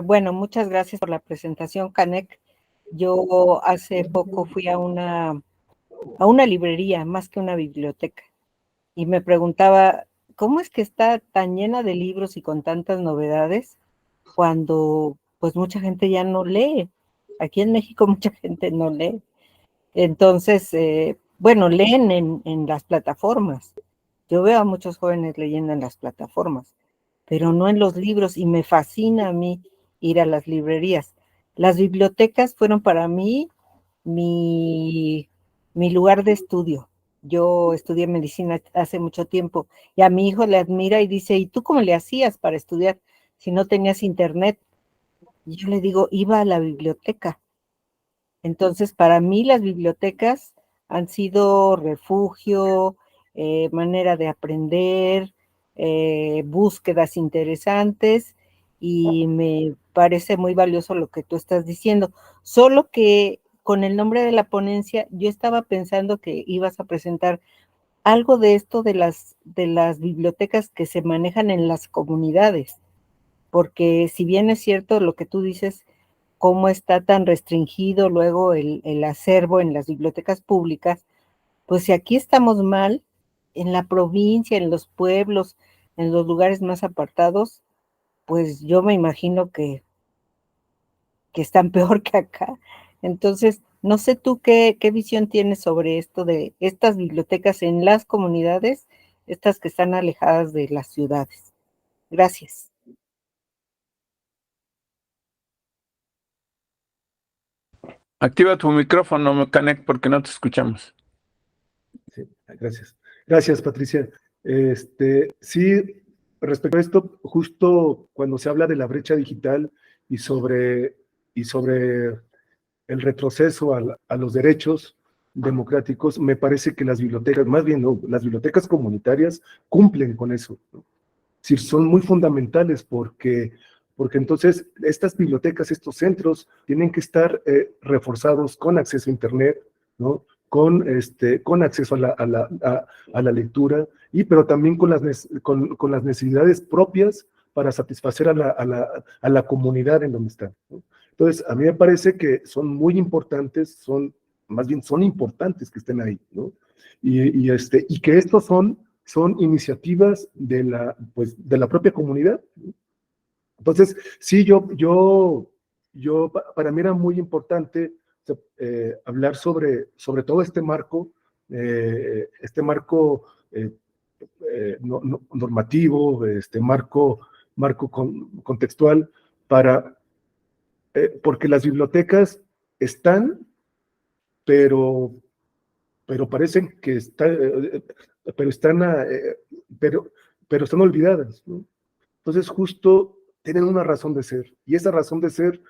Bueno, muchas gracias por la presentación, Canek. Yo hace poco fui a una librería, más que una biblioteca, y me preguntaba, ¿cómo es que está tan llena de libros y con tantas novedades cuando pues mucha gente ya no lee? Aquí en México mucha gente no lee. Entonces, bueno, leen en las plataformas. Yo veo a muchos jóvenes leyendo en las plataformas, pero no en los libros, y me fascina a mí ir a las librerías. Las bibliotecas fueron para mí mi lugar de estudio. Yo estudié medicina hace mucho tiempo y a mi hijo le admira y dice, ¿y tú cómo le hacías para estudiar si no tenías internet? Y yo le digo, iba a la biblioteca. Entonces, para mí las bibliotecas han sido refugio, manera de aprender, búsquedas interesantes, y me parece muy valioso lo que tú estás diciendo. Solo que con el nombre de la ponencia, yo estaba pensando que ibas a presentar algo de esto de las bibliotecas que se manejan en las comunidades, porque si bien es cierto lo que tú dices, cómo está tan restringido luego el acervo en las bibliotecas públicas, pues si aquí estamos mal, en la provincia, en los pueblos, en los lugares más apartados, pues yo me imagino que están peor que acá. Entonces, no sé tú qué visión tienes sobre esto de estas bibliotecas en las comunidades, estas que están alejadas de las ciudades. Gracias. Activa tu micrófono, Canek, porque no te escuchamos. Sí, gracias. Gracias, Patricia. Sí, respecto a esto, justo cuando se habla de la brecha digital y sobre el retroceso a los derechos democráticos, me parece que las bibliotecas, más bien no, las bibliotecas comunitarias cumplen con eso, ¿no? Es decir, son muy fundamentales porque entonces estas bibliotecas, estos centros, tienen que estar reforzados con acceso a Internet, ¿no? Con acceso a la lectura, pero también con las necesidades propias para satisfacer a la comunidad en donde están, ¿no? Entonces, a mí me parece que son muy importantes, más bien son importantes que estén ahí, ¿no? Y que estos son iniciativas de la propia comunidad. Entonces, sí, para mí era muy importante hablar sobre todo este marco normativo, marco contextual, porque las bibliotecas están, pero parecen que pero están olvidadas, ¿no? Entonces, justo tienen una razón de ser, y esa razón de ser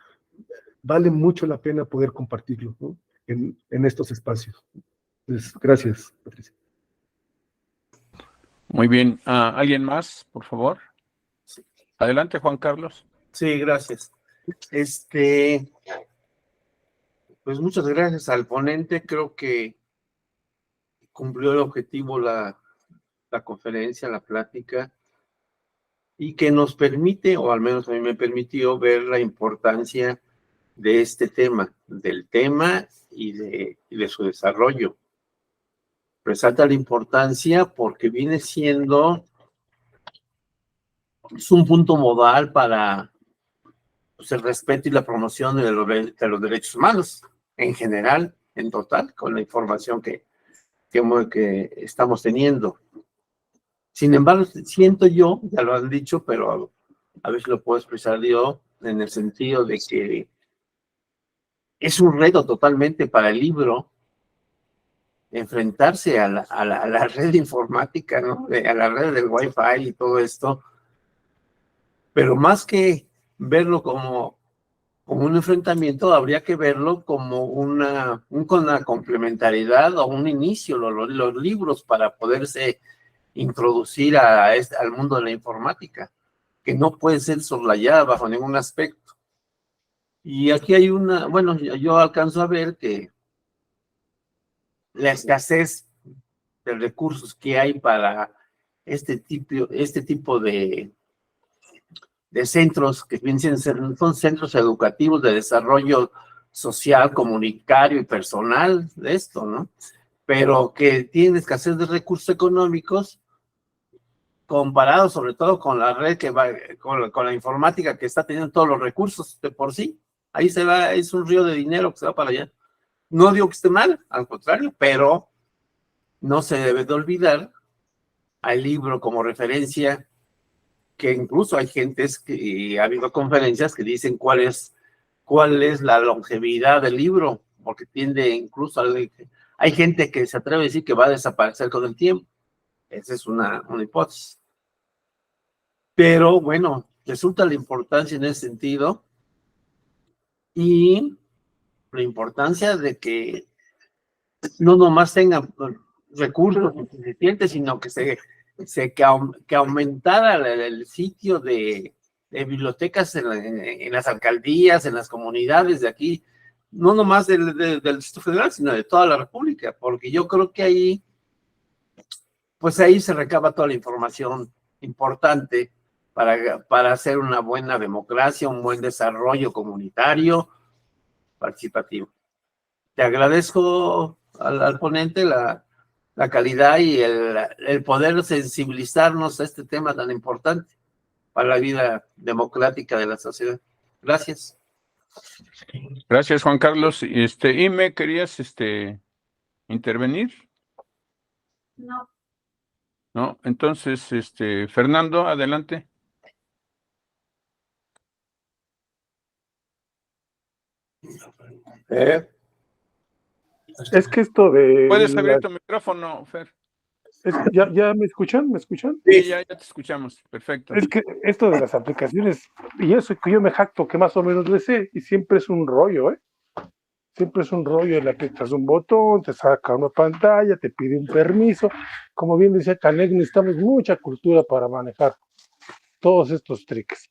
vale mucho la pena poder compartirlo, ¿no? en estos espacios. Entonces, gracias, Patricia. Muy bien. ¿Alguien más, por favor? Adelante, Juan Carlos. Sí, gracias. Pues muchas gracias al ponente. Creo que cumplió el objetivo la conferencia, la plática, y que nos permite, o al menos a mí me permitió, ver la importancia de este tema, del tema y de su desarrollo. Resalta la importancia porque viene siendo un punto modal para pues, el respeto y la promoción de los derechos humanos en general, en total, con la información que estamos teniendo. Sin embargo, siento yo, ya lo han dicho, pero a veces lo puedo expresar yo, en el sentido de que es un reto totalmente para el libro enfrentarse a la red informática, ¿no? A la red del Wi-Fi y todo esto, pero más que verlo como un enfrentamiento, habría que verlo como una complementariedad o un inicio, los libros para poderse introducir al mundo de la informática, que no puede ser soslayada bajo ningún aspecto. Y aquí hay bueno, yo alcanzo a ver que la escasez de recursos que hay para este tipo de centros que son centros educativos de desarrollo social, comunitario y personal de esto, ¿no? Pero que tienen escasez de recursos económicos comparado sobre todo con la red que va, con la informática que está teniendo todos los recursos de por sí. Ahí se va, es un río de dinero que se va para allá. No digo que esté mal, al contrario, pero no se debe de olvidar al libro como referencia, que incluso hay gentes que ha habido conferencias que dicen cuál es la longevidad del libro, porque tiende incluso hay gente que se atreve a decir que va a desaparecer con el tiempo. Esa es una hipótesis. Pero bueno, resulta la importancia en ese sentido y la importancia de que no nomás tengan recursos suficientes, sino que aumentara el sitio de bibliotecas en las alcaldías, en las comunidades de aquí, no nomás del Distrito Federal, sino de toda la República, porque yo creo que ahí se recaba toda la información importante para hacer una buena democracia, un buen desarrollo comunitario, participativo. Te agradezco al ponente la calidad y el poder sensibilizarnos a este tema tan importante para la vida democrática de la sociedad. Gracias. Gracias, Juan Carlos. Ime, ¿querías intervenir? No. No, entonces, Fernando, adelante. Es que esto de... Puedes abrir tu micrófono, Fer. ¿Ya me escuchan? ¿Me escuchan? Sí, ya te escuchamos. Perfecto. Es que esto de las aplicaciones, y eso que yo me jacto que más o menos le sé, y siempre es un rollo, ¿eh? Siempre es un rollo, le aprietas un botón, te saca una pantalla, te pide un permiso. Como bien decía Canek, necesitamos mucha cultura para manejar todos estos tricks.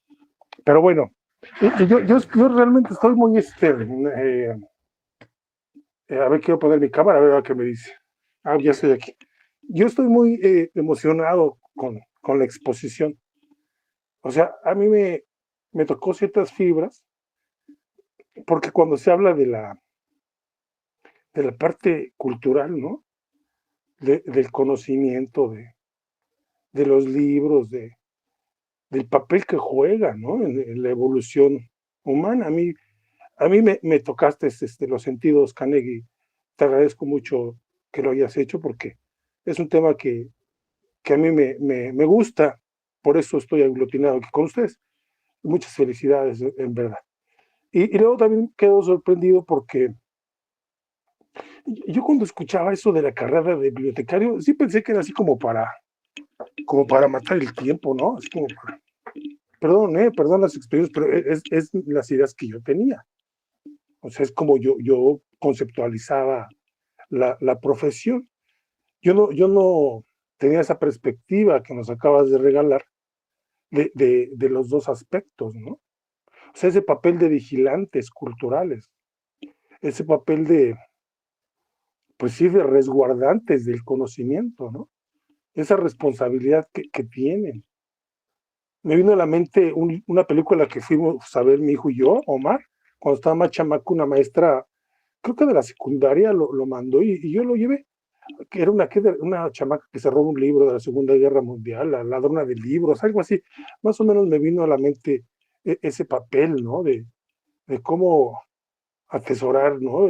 Pero bueno, yo realmente estoy muy a ver, quiero poner mi cámara, a ver qué me dice. Ya estoy aquí. Yo estoy muy emocionado con la exposición. O sea, a mí me tocó ciertas fibras, porque cuando se habla de la parte cultural, ¿no? Del conocimiento, de los libros, del papel que juega, ¿no? En la evolución humana. A mí me tocaste los sentidos, Carnegie. Te agradezco mucho que lo hayas hecho porque es un tema que que a mí me gusta, por eso estoy aglutinado aquí con ustedes. Muchas felicidades, en verdad. Y luego también quedo sorprendido porque yo cuando escuchaba eso de la carrera de bibliotecario, sí pensé que era así como para matar el tiempo, ¿no? Es como para, perdón las experiencias, pero es las ideas que yo tenía. O sea, es como yo conceptualizaba la profesión. Yo no tenía esa perspectiva que nos acabas de regalar de los dos aspectos, ¿no? O sea, ese papel de vigilantes culturales, ese papel pues sí, de resguardantes del conocimiento, ¿no? Esa responsabilidad que tienen. Me vino a la mente una película que fuimos a ver mi hijo y yo, Omar, cuando estaba más chamaco, una maestra, creo que de la secundaria, lo mandó y yo lo llevé, que era una chamaca que se roba un libro de la Segunda Guerra Mundial, la ladrona de libros, algo así. Más o menos me vino a la mente ese papel, ¿no? De cómo atesorar, ¿no?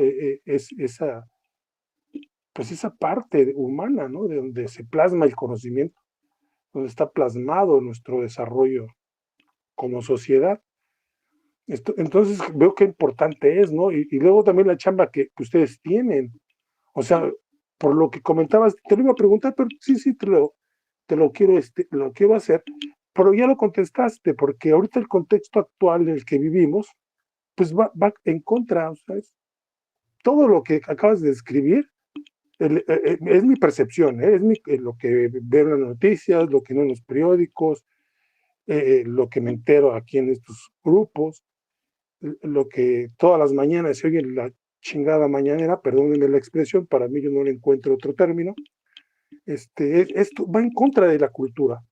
Pues esa parte humana, ¿no? De donde se plasma el conocimiento, donde está plasmado nuestro desarrollo como sociedad. Entonces veo qué importante es, ¿no? Y luego también la chamba que ustedes tienen. O sea, por lo que comentabas, te lo iba a preguntar, pero sí, lo quiero hacer, pero ya lo contestaste, porque ahorita el contexto actual en el que vivimos, pues va en contra, o sea, todo lo que acabas de describir, es mi percepción, es lo que veo en las noticias, lo que veo en los periódicos, lo que me entero aquí en estos grupos, lo que todas las mañanas se oye en la chingada mañanera, perdónenme la expresión, para mí yo no le encuentro otro término, esto va en contra de la cultura.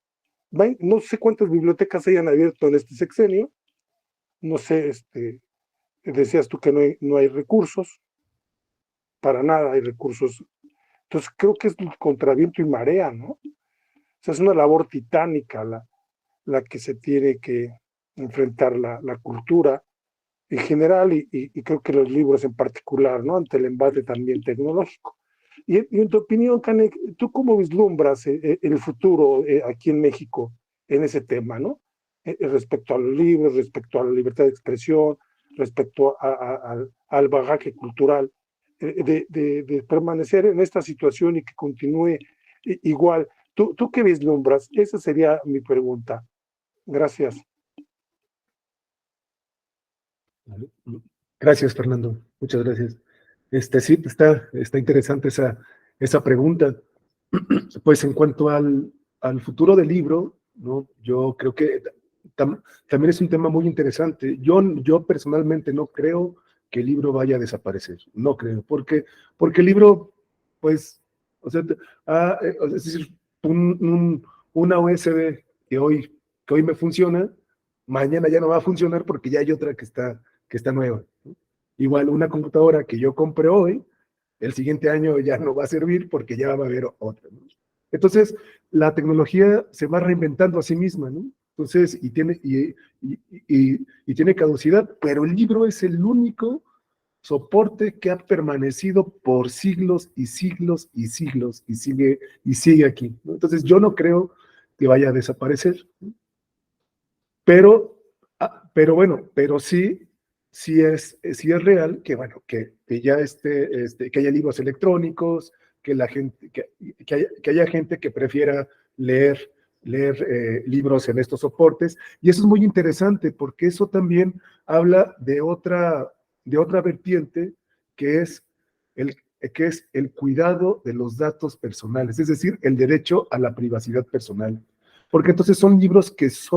No sé cuántas bibliotecas hayan abierto en este sexenio, no sé, decías tú que no hay recursos, para nada hay recursos. Entonces creo que es contra viento y marea, ¿no? O sea, es una labor titánica la que se tiene que enfrentar la cultura en general y creo que los libros en particular, ¿no? Ante el embate también tecnológico. Y en tu opinión, Canek, ¿tú cómo vislumbras el futuro aquí en México en ese tema, ¿no? Respecto a los libros, respecto a la libertad de expresión, respecto al bagaje cultural, de permanecer en esta situación y que continúe igual. ¿Tú qué vislumbras? Esa sería mi pregunta. Gracias. Gracias, Fernando. Muchas gracias. Sí, está interesante esa pregunta. Pues en cuanto al futuro del libro, ¿no? Yo creo que también es un tema muy interesante. Yo personalmente no creo que el libro vaya a desaparecer. No creo, porque el libro, pues, o sea, es decir, una USB que hoy me funciona, mañana ya no va a funcionar porque ya hay otra que está nueva, ¿no? Igual una computadora que yo compré hoy, el siguiente año ya no va a servir porque ya va a haber otra, ¿no? Entonces, la tecnología se va reinventando a sí misma, ¿no? Entonces, y tiene caducidad, pero el libro es el único soporte que ha permanecido por siglos y siglos y siglos y sigue aquí, ¿no? Entonces, yo no creo que vaya a desaparecer, ¿no? Pero bueno, pero sí es real que, bueno, que ya que haya libros electrónicos, que la gente, que haya gente que prefiera leer libros en estos soportes, y eso es muy interesante porque eso también habla de otra vertiente que es el cuidado de los datos personales, es decir, el derecho a la privacidad personal, porque entonces son libros que se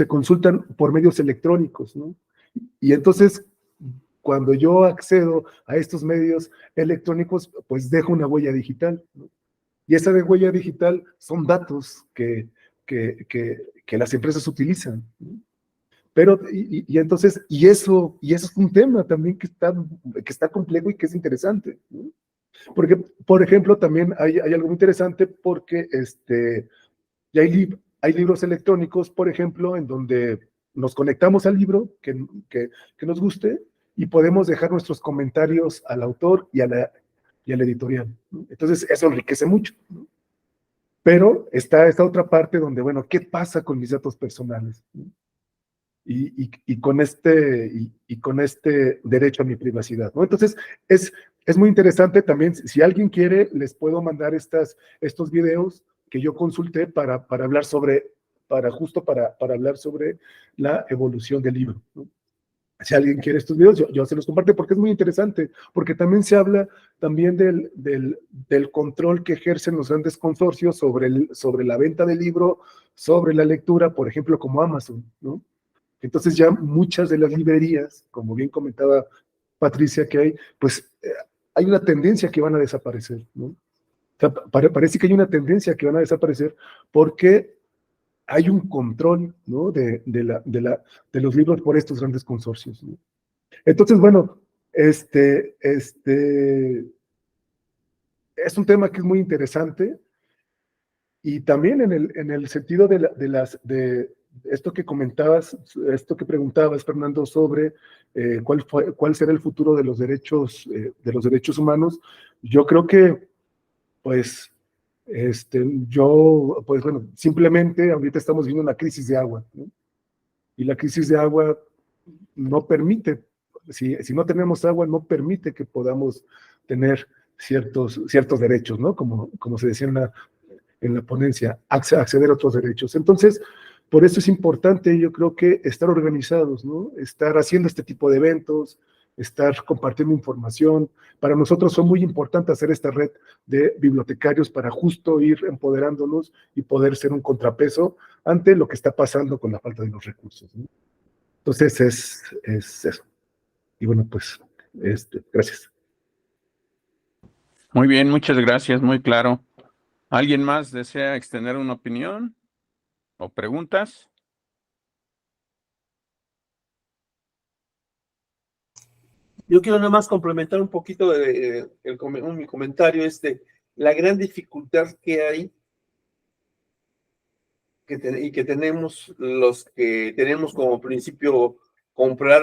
consultan por medios electrónicos, ¿no? Y entonces, cuando yo accedo a estos medios electrónicos, pues dejo una huella digital, ¿no? Y esa de huella digital son datos que las empresas utilizan, ¿no? Pero, y entonces, y eso es un tema también que está complejo y que es interesante, ¿no? Porque, por ejemplo, también hay algo muy interesante porque y hay libros electrónicos, por ejemplo, en donde nos conectamos al libro que nos guste y podemos dejar nuestros comentarios al autor y y a la editorial, ¿no? Entonces, eso enriquece mucho, ¿no? Pero está esta otra parte donde, bueno, ¿qué pasa con mis datos personales, ¿no? Y con este derecho a mi privacidad, ¿no? Entonces, es muy interesante también, si alguien quiere, les puedo mandar estos videos que yo consulté para hablar sobre, para hablar sobre la evolución del libro, ¿no? Si alguien quiere estos videos, yo se los comparto porque es muy interesante, porque también se habla también del control que ejercen los grandes consorcios sobre la venta del libro, sobre la lectura, por ejemplo, como Amazon, ¿no? Entonces ya muchas de las librerías, como bien comentaba Patricia, que hay, pues hay una tendencia que van a desaparecer, ¿no? O sea, parece que hay una tendencia que van a desaparecer porque hay un control, ¿no? de los libros por estos grandes consorcios, ¿no? Entonces, bueno, es un tema que es muy interesante y también en el sentido de esto que comentabas, esto que preguntabas, Fernando, sobre cuál será el futuro de los derechos humanos. Yo creo que, pues, pues bueno, simplemente ahorita estamos viendo una crisis de agua, ¿no? Y la crisis de agua no permite, si no tenemos agua, no permite que podamos tener ciertos derechos, ¿no? Como se decía en la ponencia, acceder a otros derechos. Entonces, por eso es importante, yo creo que estar organizados, ¿no? Estar haciendo este tipo de eventos, estar compartiendo información. Para nosotros son muy importante hacer esta red de bibliotecarios para justo ir empoderándonos y poder ser un contrapeso ante lo que está pasando con la falta de los recursos, ¿no? Entonces es eso. Y bueno, pues, gracias. Muy bien, muchas gracias, muy claro. ¿Alguien más desea extender una opinión o preguntas? Yo quiero nada más complementar un poquito mi comentario, la gran dificultad que hay y que tenemos los que tenemos como principio comprar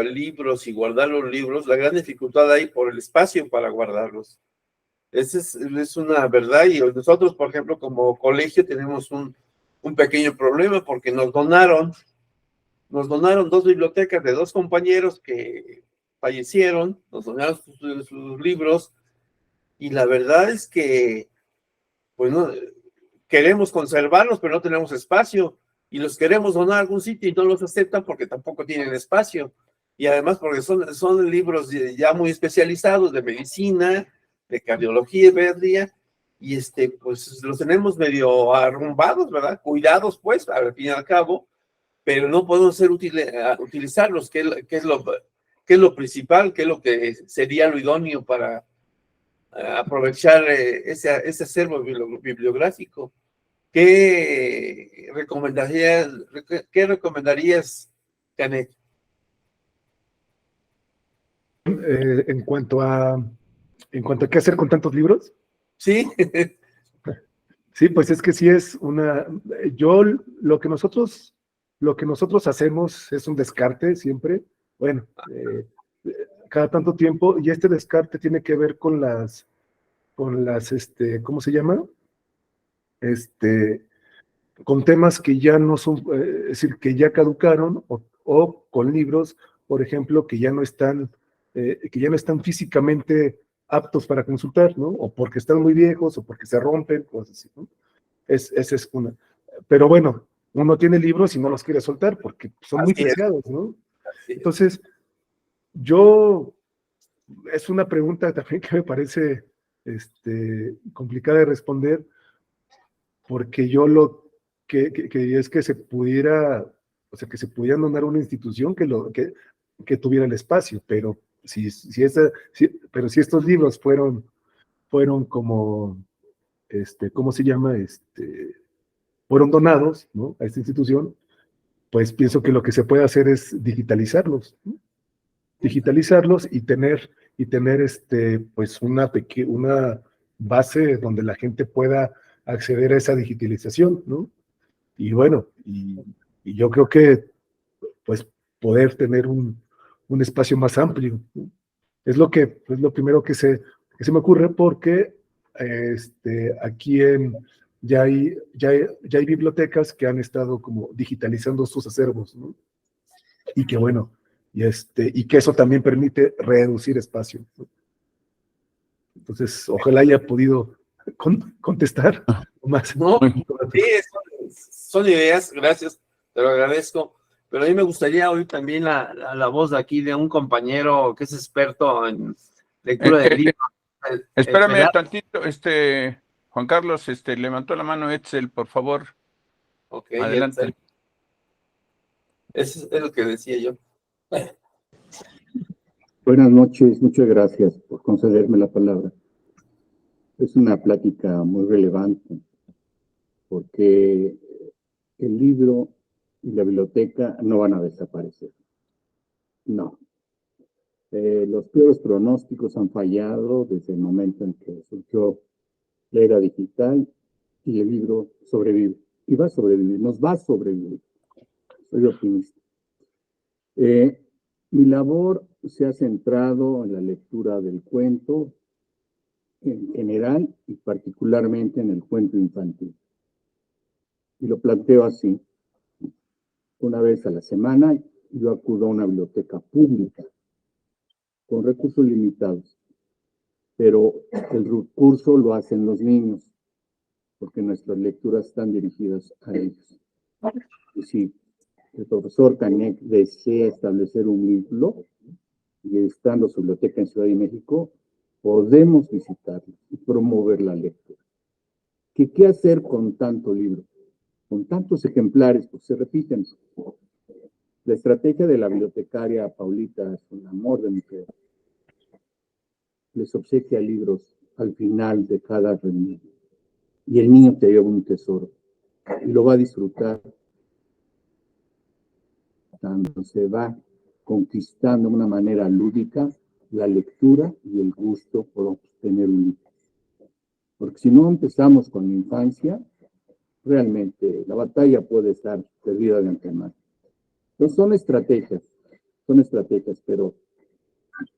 libros y guardar los libros, la gran dificultad hay por el espacio para guardarlos. Esa es una verdad, y nosotros, por ejemplo, como colegio tenemos un pequeño problema porque nos donaron 2 bibliotecas de 2 compañeros que fallecieron, nos donaron sus libros, y la verdad es que, pues no, queremos conservarlos, pero no tenemos espacio, y los queremos donar a algún sitio y no los aceptan porque tampoco tienen espacio, y además porque son libros ya muy especializados de medicina, de cardiología y pediatría, y pues los tenemos medio arrumbados, ¿verdad? Cuidados, pues, al fin y al cabo, pero no podemos utilizarlos, que es lo principal, que es lo que sería lo idóneo para aprovechar ese acervo bibliográfico. ¿Qué recomendarías, Canet? En cuanto a qué hacer con tantos libros, Sí, sí, pues es que sí lo que nosotros hacemos es un descarte siempre, bueno, cada tanto tiempo, y este descarte tiene que ver con ¿cómo se llama? Con temas que ya no son, es decir, que ya caducaron, o con libros, por ejemplo, que ya no están físicamente aptos para consultar, ¿no? O porque están muy viejos, o porque se rompen, cosas así, ¿no? Esa es una. Pero bueno, uno tiene libros y no los quiere soltar porque son muy Así es. preciados, ¿no? Sí. Entonces, es una pregunta también que me parece complicada de responder, porque yo que es que se pudiera, o sea, que se pudieran donar a una institución que tuviera el espacio, pero si estos libros fueron como, ¿cómo se llama? Fueron donados, ¿no? A esta institución, pues pienso que lo que se puede hacer es digitalizarlos, ¿no? Digitalizarlos y tener pues una base donde la gente pueda acceder a esa digitalización, ¿no? Y bueno, y yo creo que pues poder tener un espacio más amplio, ¿no? Es lo primero que que se me ocurre porque aquí ya hay bibliotecas que han estado como digitalizando sus acervos, ¿no? Y que bueno, y que eso también permite reducir espacio, ¿no? Entonces, ojalá haya podido contestar más. No, sí, son ideas, gracias, te lo agradezco. Pero a mí me gustaría oír también la voz de aquí de un compañero que es experto en lectura de libros. Espérame tantito, Juan Carlos, levantó la mano Etzel, por favor. Ok, Adelante. Etzel. Eso es lo que decía yo. Buenas noches, muchas gracias por concederme la palabra. Es una plática muy relevante porque el libro y la biblioteca no van a desaparecer. No. Los peores pronósticos han fallado desde el momento en que surgió la era digital y el libro sobrevive. Y va a sobrevivir, nos va a sobrevivir. Soy optimista. Mi labor se ha centrado en la lectura del cuento en general y particularmente en el cuento infantil. Y lo planteo así. Una vez a la semana yo acudo a una biblioteca pública con recursos limitados, pero el recurso lo hacen los niños, porque nuestras lecturas están dirigidas a ellos. Y si el profesor Canek desea establecer un vínculo, y estando su biblioteca en Ciudad de México, podemos visitarla y promover la lectura. ¿Qué hacer con tanto libro? Con tantos ejemplares, pues se repiten. La estrategia de la bibliotecaria Paulita es un amor de mujer. Les obsequia libros al final de cada reunión. Y el niño te lleva un tesoro. Y lo va a disfrutar cuando se va conquistando de una manera lúdica la lectura y el gusto por obtener un libro. Porque si no empezamos con la infancia, realmente la batalla puede estar perdida de antemano. Entonces son estrategias, pero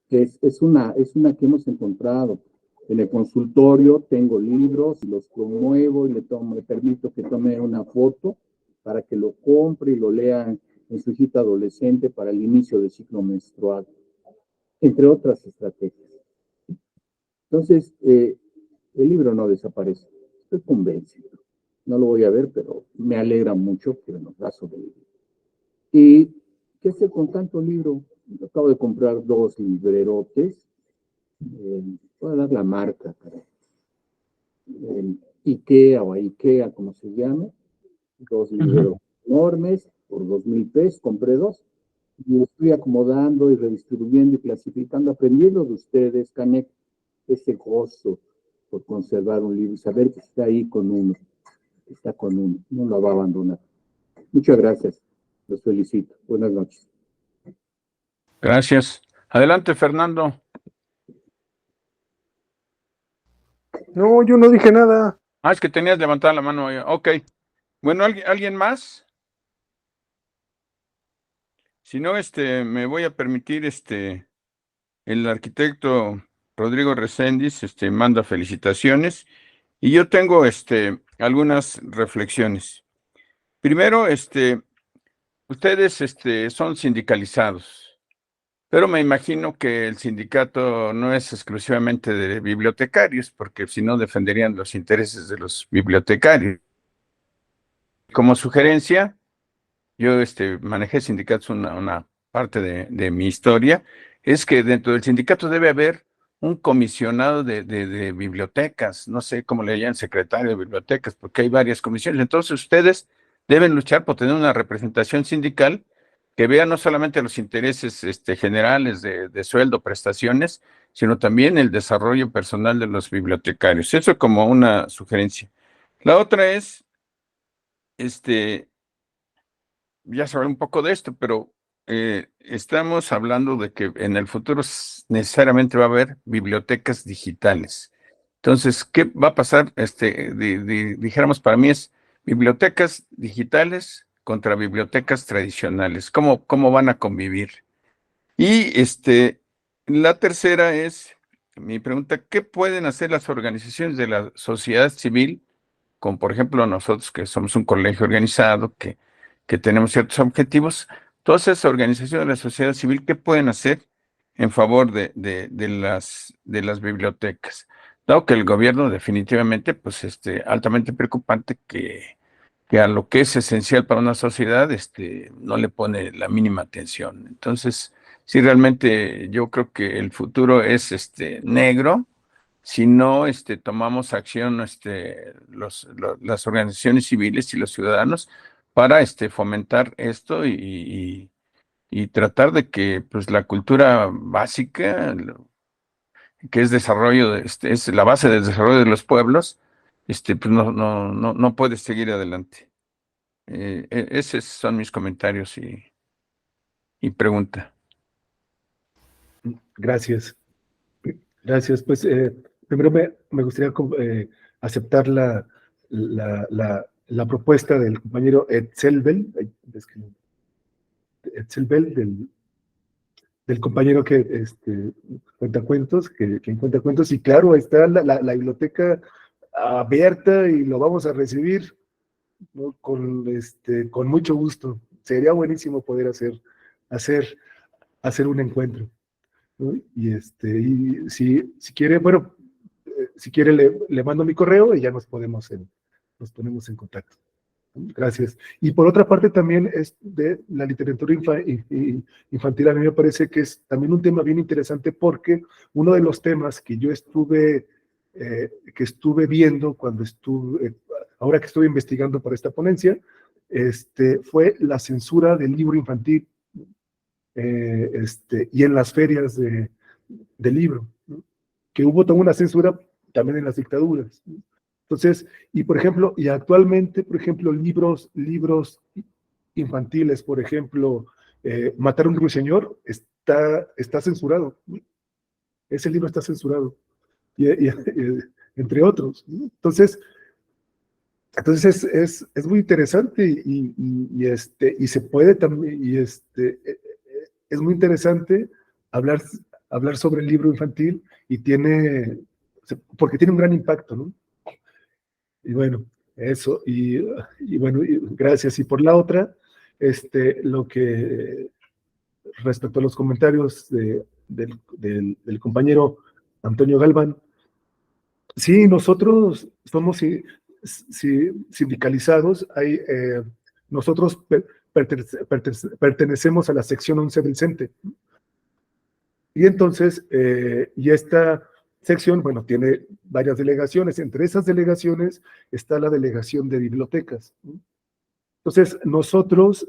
es una que hemos encontrado. En el consultorio tengo libros, los promuevo y le permito que tome una foto para que lo compre y lo lea en su hijita adolescente para el inicio del ciclo menstrual, entre otras estrategias. Entonces, el libro no desaparece. Estoy convencido. No lo voy a ver, pero me alegra mucho que nos va a sobrevivir. ¿Y qué hacer con tanto libro? Acabo de comprar 2 librerotes. Voy a dar la marca, IKEA o IKEA, como se llame. 2 libreros enormes por 2,000 pesos. Compré 2. Y lo estoy acomodando y redistribuyendo y clasificando, aprendiendo de ustedes, Canek, ese gozo por conservar un libro y saber que está ahí con uno. Está con uno, no lo va a abandonar. Muchas gracias. Los felicito. Buenas noches. Gracias. Adelante, Fernando. No, yo no dije nada. Es que tenías levantada la mano. Ok. Bueno, ¿alguien más? Si no, me voy a permitir, el arquitecto Rodrigo Reséndiz, manda felicitaciones. Y yo tengo, algunas reflexiones. Primero, ustedes, son sindicalizados, pero me imagino que el sindicato no es exclusivamente de bibliotecarios, porque si no defenderían los intereses de los bibliotecarios. Como sugerencia, yo manejé sindicatos una parte de mi historia, es que dentro del sindicato debe haber un comisionado de bibliotecas, no sé cómo le llaman, secretario de bibliotecas, porque hay varias comisiones. Entonces ustedes deben luchar por tener una representación sindical que vea no solamente los intereses generales de sueldo, prestaciones, sino también el desarrollo personal de los bibliotecarios. Eso como una sugerencia. La otra es, ya se habla un poco de esto, pero estamos hablando de que en el futuro necesariamente va a haber bibliotecas digitales. Entonces, ¿qué va a pasar? Dijéramos, para mí es bibliotecas digitales contra bibliotecas tradicionales. ¿Cómo van a convivir? Y la tercera es mi pregunta, ¿qué pueden hacer las organizaciones de la sociedad civil, como por ejemplo nosotros que somos un colegio organizado, que tenemos ciertos objetivos? Todas esas organizaciones de la sociedad civil, ¿qué pueden hacer en favor de las bibliotecas? Dado que el gobierno definitivamente, pues, altamente preocupante que a lo que es esencial para una sociedad, no le pone la mínima atención. Entonces, sí, realmente yo creo que el futuro es, negro si no, tomamos acción, las organizaciones civiles y los ciudadanos para, fomentar esto y tratar de que, pues, la cultura básica, que es desarrollo, es la base del desarrollo de los pueblos, pues no puede seguir adelante. Esos son mis comentarios y pregunta. Gracias. Gracias. Pues primero me gustaría aceptar la propuesta del compañero Edsel Bell, del compañero que cuenta cuentos, que cuenta cuentos, y claro, está la biblioteca abierta y lo vamos a recibir, ¿no? Con mucho gusto. Sería buenísimo poder hacer un encuentro, ¿no? Y si quiere, bueno, si quiere le mando mi correo y ya nos ponemos en contacto. Gracias. Y por otra parte también es de la literatura infantil, a mí me parece que es también un tema bien interesante porque uno de los temas que yo estuve viendo ahora que estuve investigando para esta ponencia, fue la censura del libro infantil y en las ferias de libro, ¿no? Que hubo toda una censura también en las dictaduras, ¿no? Entonces, y por ejemplo, y actualmente, por ejemplo, libros infantiles, por ejemplo, Matar a un ruiseñor está censurado, ¿no? Ese libro está censurado, entre otros, ¿no? Entonces es muy interesante y se puede también, es muy interesante hablar, hablar sobre el libro infantil porque tiene un gran impacto, ¿no? Y bueno, eso, y bueno, gracias. Y por la otra, lo que respecto a los comentarios del compañero Antonio Galván, sí, nosotros somos sindicalizados, nosotros pertenecemos a la sección 11 del CENTE. Y entonces, y esta sección, bueno, tiene varias delegaciones. Entre esas delegaciones está la delegación de bibliotecas, ¿no? Entonces, nosotros,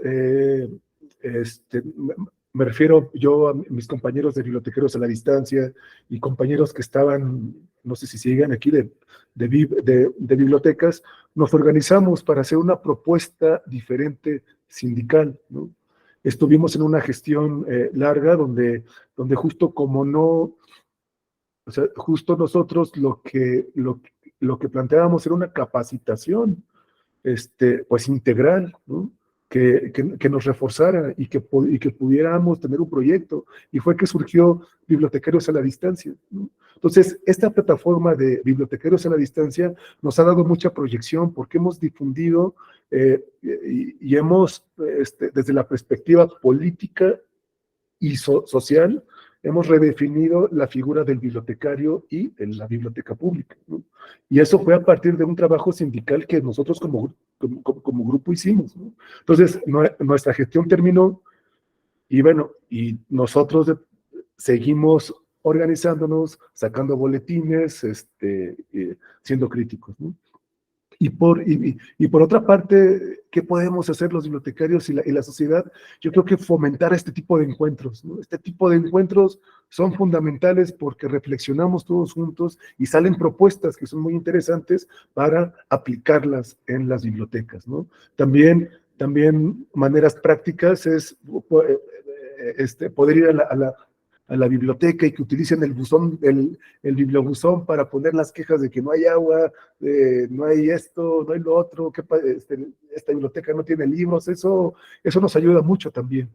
me refiero yo a mis compañeros de bibliotequeros a la distancia y compañeros que estaban, no sé si siguen aquí, de bibliotecas, nos organizamos para hacer una propuesta diferente sindical, ¿no? Estuvimos en una gestión larga donde justo como no, o sea, justo nosotros lo que planteábamos era una capacitación, pues integral, ¿no? Que nos reforzara y que pudiéramos tener un proyecto. Y fue que surgió Bibliotecarios a la Distancia, ¿no? Entonces, esta plataforma de Bibliotecarios a la Distancia nos ha dado mucha proyección porque hemos difundido y hemos, desde la perspectiva política y social, hemos redefinido la figura del bibliotecario y de la biblioteca pública, ¿no? Y eso fue a partir de un trabajo sindical que nosotros como grupo hicimos, ¿no? Entonces, nuestra gestión terminó y bueno, y nosotros seguimos organizándonos, sacando boletines, siendo críticos, ¿no? Y por otra parte, ¿qué podemos hacer los bibliotecarios y la sociedad? Yo creo que fomentar este tipo de encuentros, ¿no? Este tipo de encuentros son fundamentales porque reflexionamos todos juntos y salen propuestas que son muy interesantes para aplicarlas en las bibliotecas, ¿no? También maneras prácticas es poder ir a la biblioteca y que utilicen el buzón, el bibliobuzón para poner las quejas de que no hay agua, no hay esto, no hay lo otro, que esta biblioteca no tiene libros. Eso nos ayuda mucho también.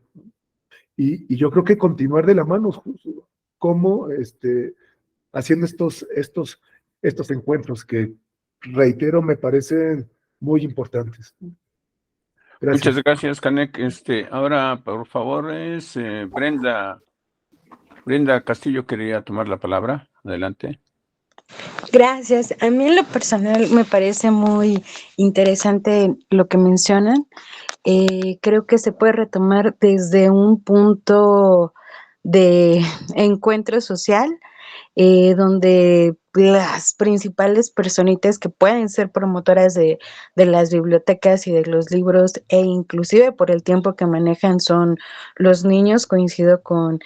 Y yo creo que continuar de la mano, como haciendo estos encuentros que, reitero, me parecen muy importantes. Gracias. Muchas gracias, Canek. Ahora, por favor, es Brenda. Brenda Castillo quería tomar la palabra. Adelante. Gracias. A mí en lo personal me parece muy interesante lo que mencionan. Creo que se puede retomar desde un punto de encuentro social, donde las principales personitas que pueden ser promotoras de las bibliotecas y de los libros, e inclusive por el tiempo que manejan, son los niños. Coincido con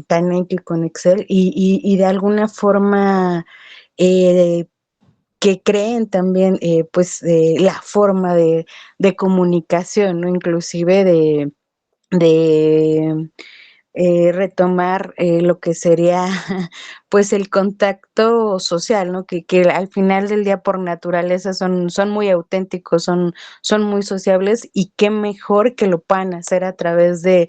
Tanek y con Excel, y de alguna forma que creen también pues la forma de comunicación, ¿no? Inclusive de retomar lo que sería pues el contacto social, ¿no? Que al final del día por naturaleza son muy auténticos, son muy sociables, y qué mejor que lo puedan hacer a través de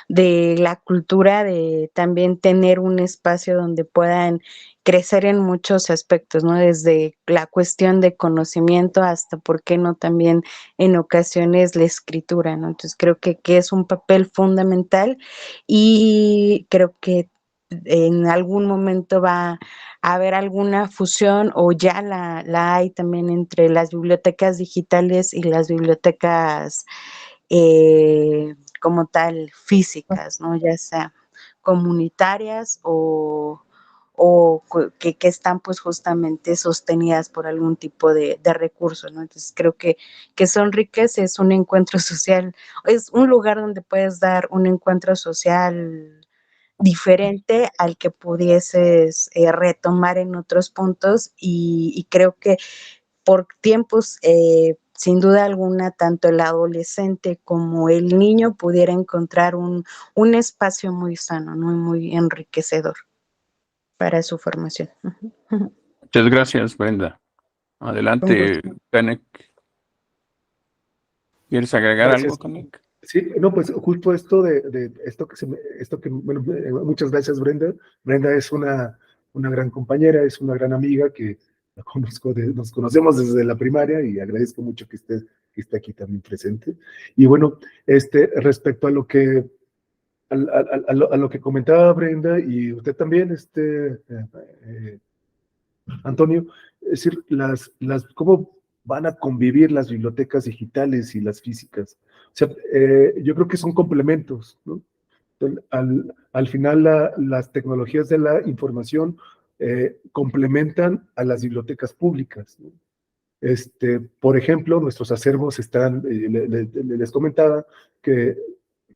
la cultura, de también tener un espacio donde puedan crecer en muchos aspectos, ¿no? Desde la cuestión de conocimiento hasta, ¿por qué no?, también en ocasiones la escritura, ¿no? Entonces creo que es un papel fundamental, y creo que en algún momento va a haber alguna fusión, o ya la hay también, entre las bibliotecas digitales y las bibliotecas como tal físicas, ¿no? Ya sea comunitarias o que están pues justamente sostenidas por algún tipo de recurso, ¿no? Entonces creo que son ricas, es un encuentro social, es un lugar donde puedes dar un encuentro social diferente al que pudieses retomar en otros puntos, y creo que por tiempos, sin duda alguna, tanto el adolescente como el niño pudiera encontrar un espacio muy sano, ¿no? Muy enriquecedor para su formación. Muchas gracias, Brenda. Un Adelante, gusto. Canek. ¿Quieres agregar Gracias. algo, Canek? Sí, no, pues justo esto de esto que, bueno, muchas gracias, Brenda. Brenda es una gran compañera, es una gran amiga que la conozco, nos conocemos desde la primaria, y agradezco mucho que esté aquí también presente. Y bueno, respecto a lo que a lo que comentaba Brenda, y usted también, Antonio, es decir, cómo van a convivir las bibliotecas digitales y las físicas. O sea, yo creo que son complementos, ¿no? Entonces, al final, las tecnologías de la información complementan a las bibliotecas públicas, ¿no? Por ejemplo, nuestros acervos están, les comentaba, que,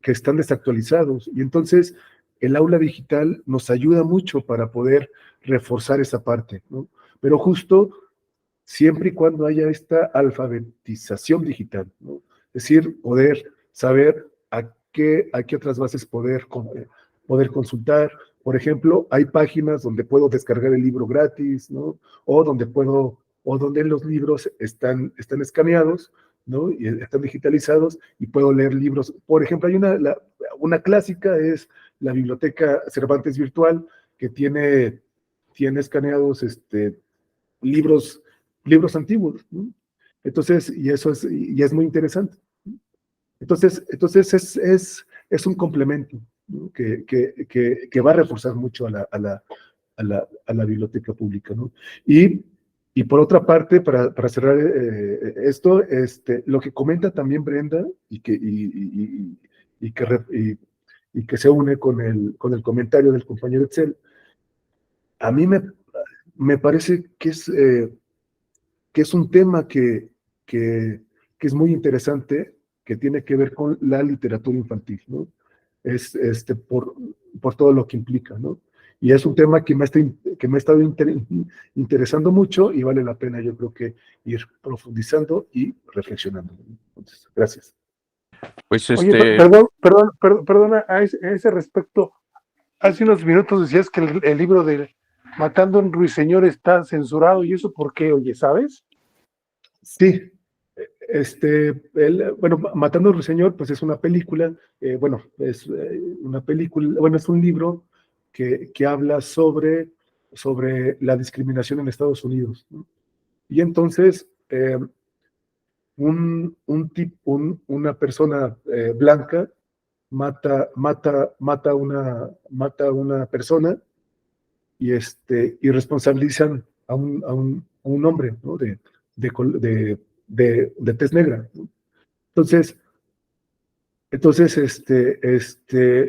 están desactualizados, y entonces el aula digital nos ayuda mucho para poder reforzar esa parte, ¿no? Pero justo siempre y cuando haya esta alfabetización digital, ¿no? Es decir, poder saber a qué otras bases poder consultar. Por ejemplo, hay páginas donde puedo descargar el libro gratis, ¿no? O donde los libros están escaneados, ¿no? Y están digitalizados, y puedo leer libros. Por ejemplo, hay una clásica, es la Biblioteca Cervantes Virtual, que tiene escaneados libros antiguos, ¿no? Entonces, y es muy interesante. Entonces es un complemento, ¿no? que va a reforzar mucho a la biblioteca pública, ¿no? Y por otra parte, para cerrar esto, lo que comenta también Brenda, y que se une con el comentario del compañero Excel, a mí me parece que es un tema que es muy interesante, que tiene que ver con la literatura infantil, ¿no? Por todo lo que implica, ¿no? Y es un tema que me ha estado interesando mucho, y vale la pena, yo creo, que ir profundizando y reflexionando. Entonces, gracias. Pues Oye, perdona, a ese respecto, hace unos minutos decías que el libro de Matando a un Ruiseñor está censurado, ¿y eso por qué, oye, sabes? Sí, bueno, Matando al Ruiseñor, pues es una película, es una película, bueno, es un libro que habla sobre sobre la discriminación en Estados Unidos, ¿no? Y entonces, una persona blanca mata a una persona y responsabilizan a un hombre, ¿no? de tez negra, ¿no? Entonces,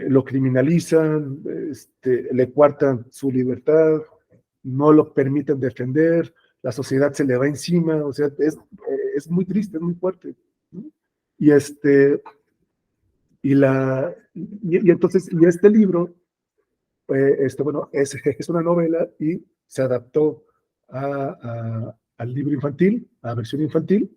lo criminalizan, le coartan su libertad, no lo permiten defender, la sociedad se le va encima, o sea, es muy triste, es muy fuerte, ¿no? Y entonces, este libro, bueno, es una novela y se adaptó al libro infantil, a versión infantil,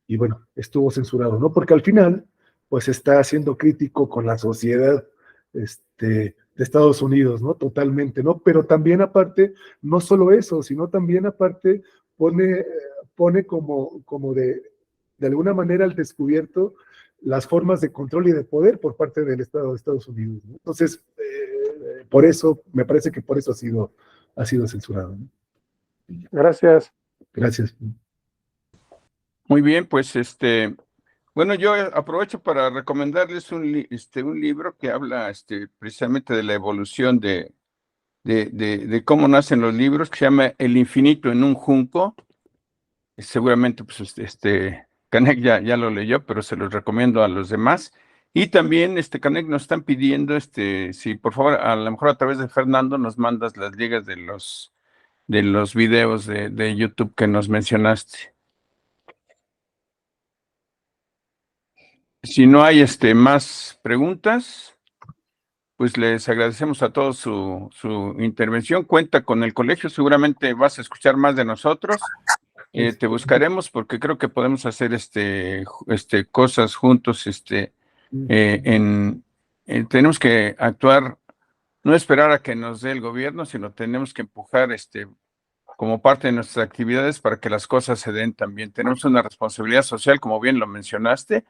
y bueno, estuvo censurado, ¿no? Porque al final, pues está siendo crítico con la sociedad de Estados Unidos, ¿no? Totalmente, ¿no? Pero también aparte, no solo eso, sino también aparte pone como de alguna manera al descubierto las formas de control y de poder por parte del Estado de Estados Unidos, ¿no? Entonces, por eso, me parece que por eso ha sido censurado, ¿no? Gracias. Gracias. Muy bien, pues bueno, yo aprovecho para recomendarles un libro que habla precisamente de la evolución de cómo nacen los libros, que se llama El infinito en un junco. Seguramente, pues, Canek ya lo leyó, pero se los recomiendo a los demás. Y también, Canek, nos están pidiendo, si por favor, a lo mejor a través de Fernando nos mandas las ligas de los videos de YouTube que nos mencionaste. Si no hay más preguntas, pues les agradecemos a todos su intervención. Cuenta con el colegio, seguramente vas a escuchar más de nosotros. Te buscaremos porque creo que podemos hacer cosas juntos. Tenemos que actuar, no esperar a que nos dé el gobierno, sino tenemos que empujar como parte de nuestras actividades para que las cosas se den también. Tenemos una responsabilidad social, como bien lo mencionaste,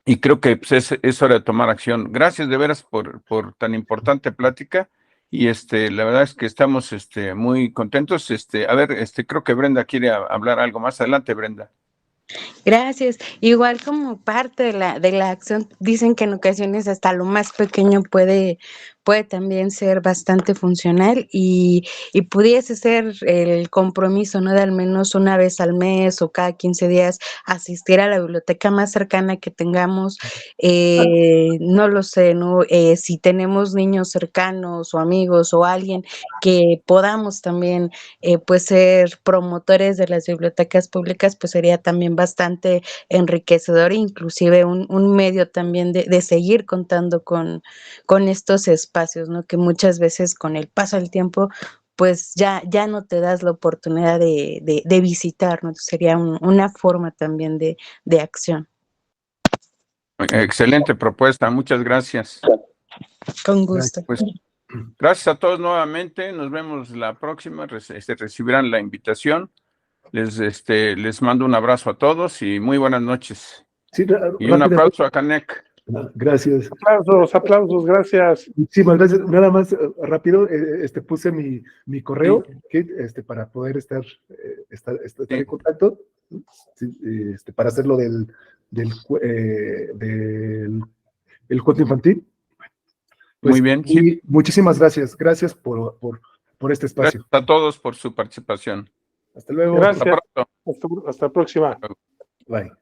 y creo que pues, es hora de tomar acción. Gracias de veras por tan importante plática, y la verdad es que estamos muy contentos. A ver, creo que Brenda quiere hablar algo más. Adelante, Brenda. Gracias. Igual como parte de la acción, dicen que en ocasiones hasta lo más pequeño puede también ser bastante funcional y pudiese ser el compromiso, ¿no? De al menos una vez al mes o cada 15 días asistir a la biblioteca más cercana que tengamos. No lo sé, ¿no? Si tenemos niños cercanos o amigos o alguien que podamos también pues ser promotores de las bibliotecas públicas, pues sería también bastante enriquecedor, inclusive un medio también de seguir contando con estos espacios, ¿no? Que muchas veces con el paso del tiempo pues ya no te das la oportunidad de visitar, ¿no? Entonces sería una forma también de acción. Excelente propuesta, muchas gracias. Con gusto. Pues, gracias a todos nuevamente, nos vemos la próxima, recibirán la invitación. Les mando un abrazo a todos y muy buenas noches. Sí, y un aplauso a Canek. Gracias. Aplausos, gracias. Muchísimas gracias. Nada más rápido, puse mi correo, ¿sí? Para poder estar en contacto, ¿sí? Para hacerlo del cuento infantil. Pues, muy bien, sí. Muchísimas gracias. Gracias por este espacio. Gracias a todos por su participación. Hasta luego. Gracias. Hasta pronto. Hasta la próxima. Bye.